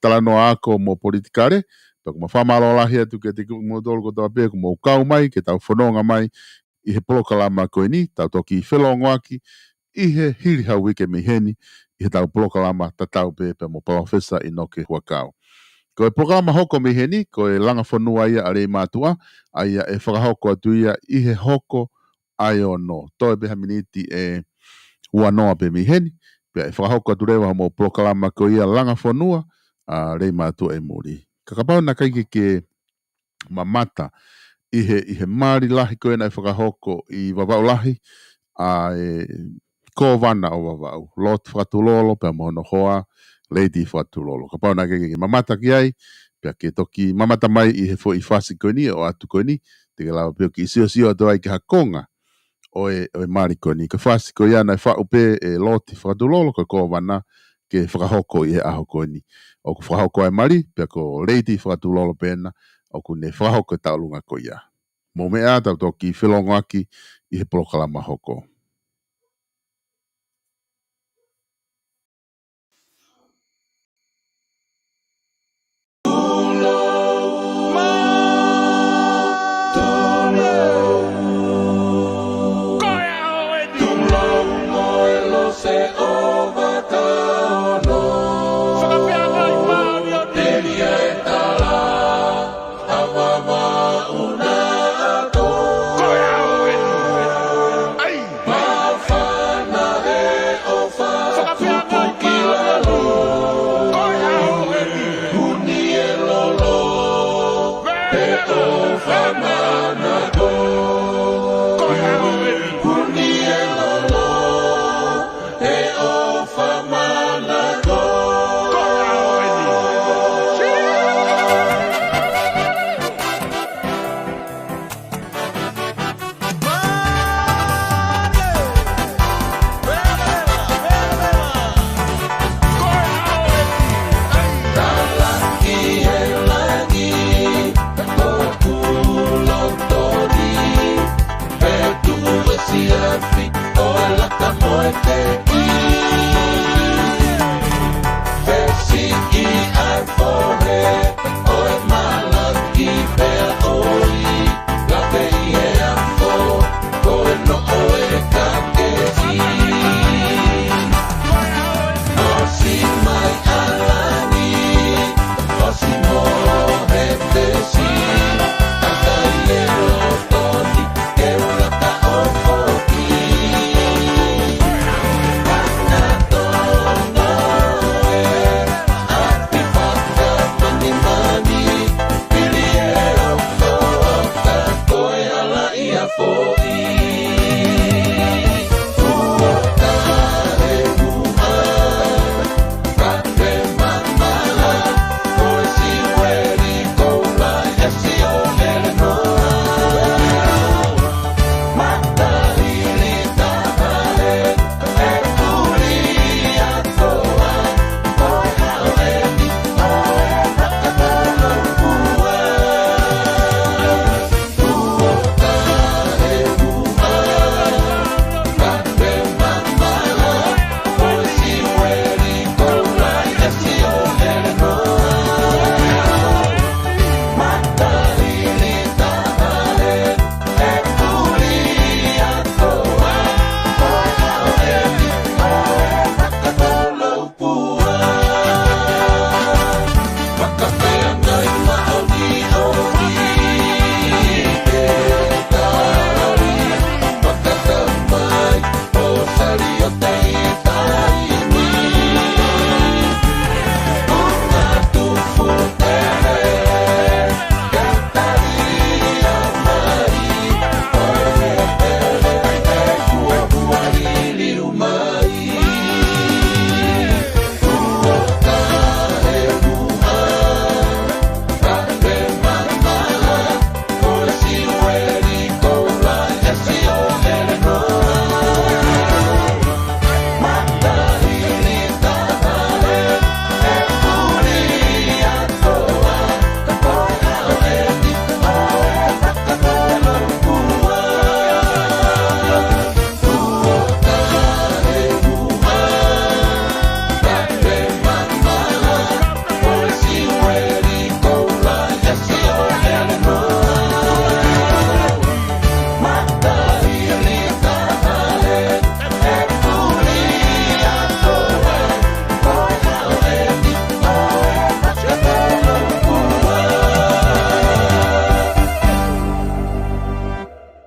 talanoa ako mo politikare, pa ko ma whamalo lahi atu ke tiki mo tolu kotoa pe, ko mo kau mai, ke tau whanonga mai, i he polokalama koe ni, tau toki whelongo aki, i he hiri hau wike miheni, i he tau polokalama tatau pe mo profesa i noke huakau. Koe polokalama hoko miheni, koe langa whanua ia arei mātua, aia e whakahoko atu ia i he hoko ai ono. Toi beha miniti e uanoa pe miheni, pe e whakahoko atu rewa mo polokalama koe ia langa whanua, arei mātua e muri. Kakapau na kaike ke mamata, i he mari lahi koe na whakahoko i wawau lahi, ko wana o wawau. Lot whakatulolo, pia mohono hoa, Lady whakatulolo. Ka pau na ke mamata ki ai, pia ke toki mamata mai i he fo i whasi koe ni, o atu koe ni, te ke lawa pio ki sio atu ai ke hakonga, o e mari koe ni. Ka whasi koe ia na whaupe e loti whakatulolo, ko wana ke whakahoko i he aho koe ni. O ku whakahoko ai mari, pia ko Lady whakatulolo pena, o ku ne whakahoko e taulunga koe ia. Mo mea tau toki whelongo aki i he polokalama hoko. Hola,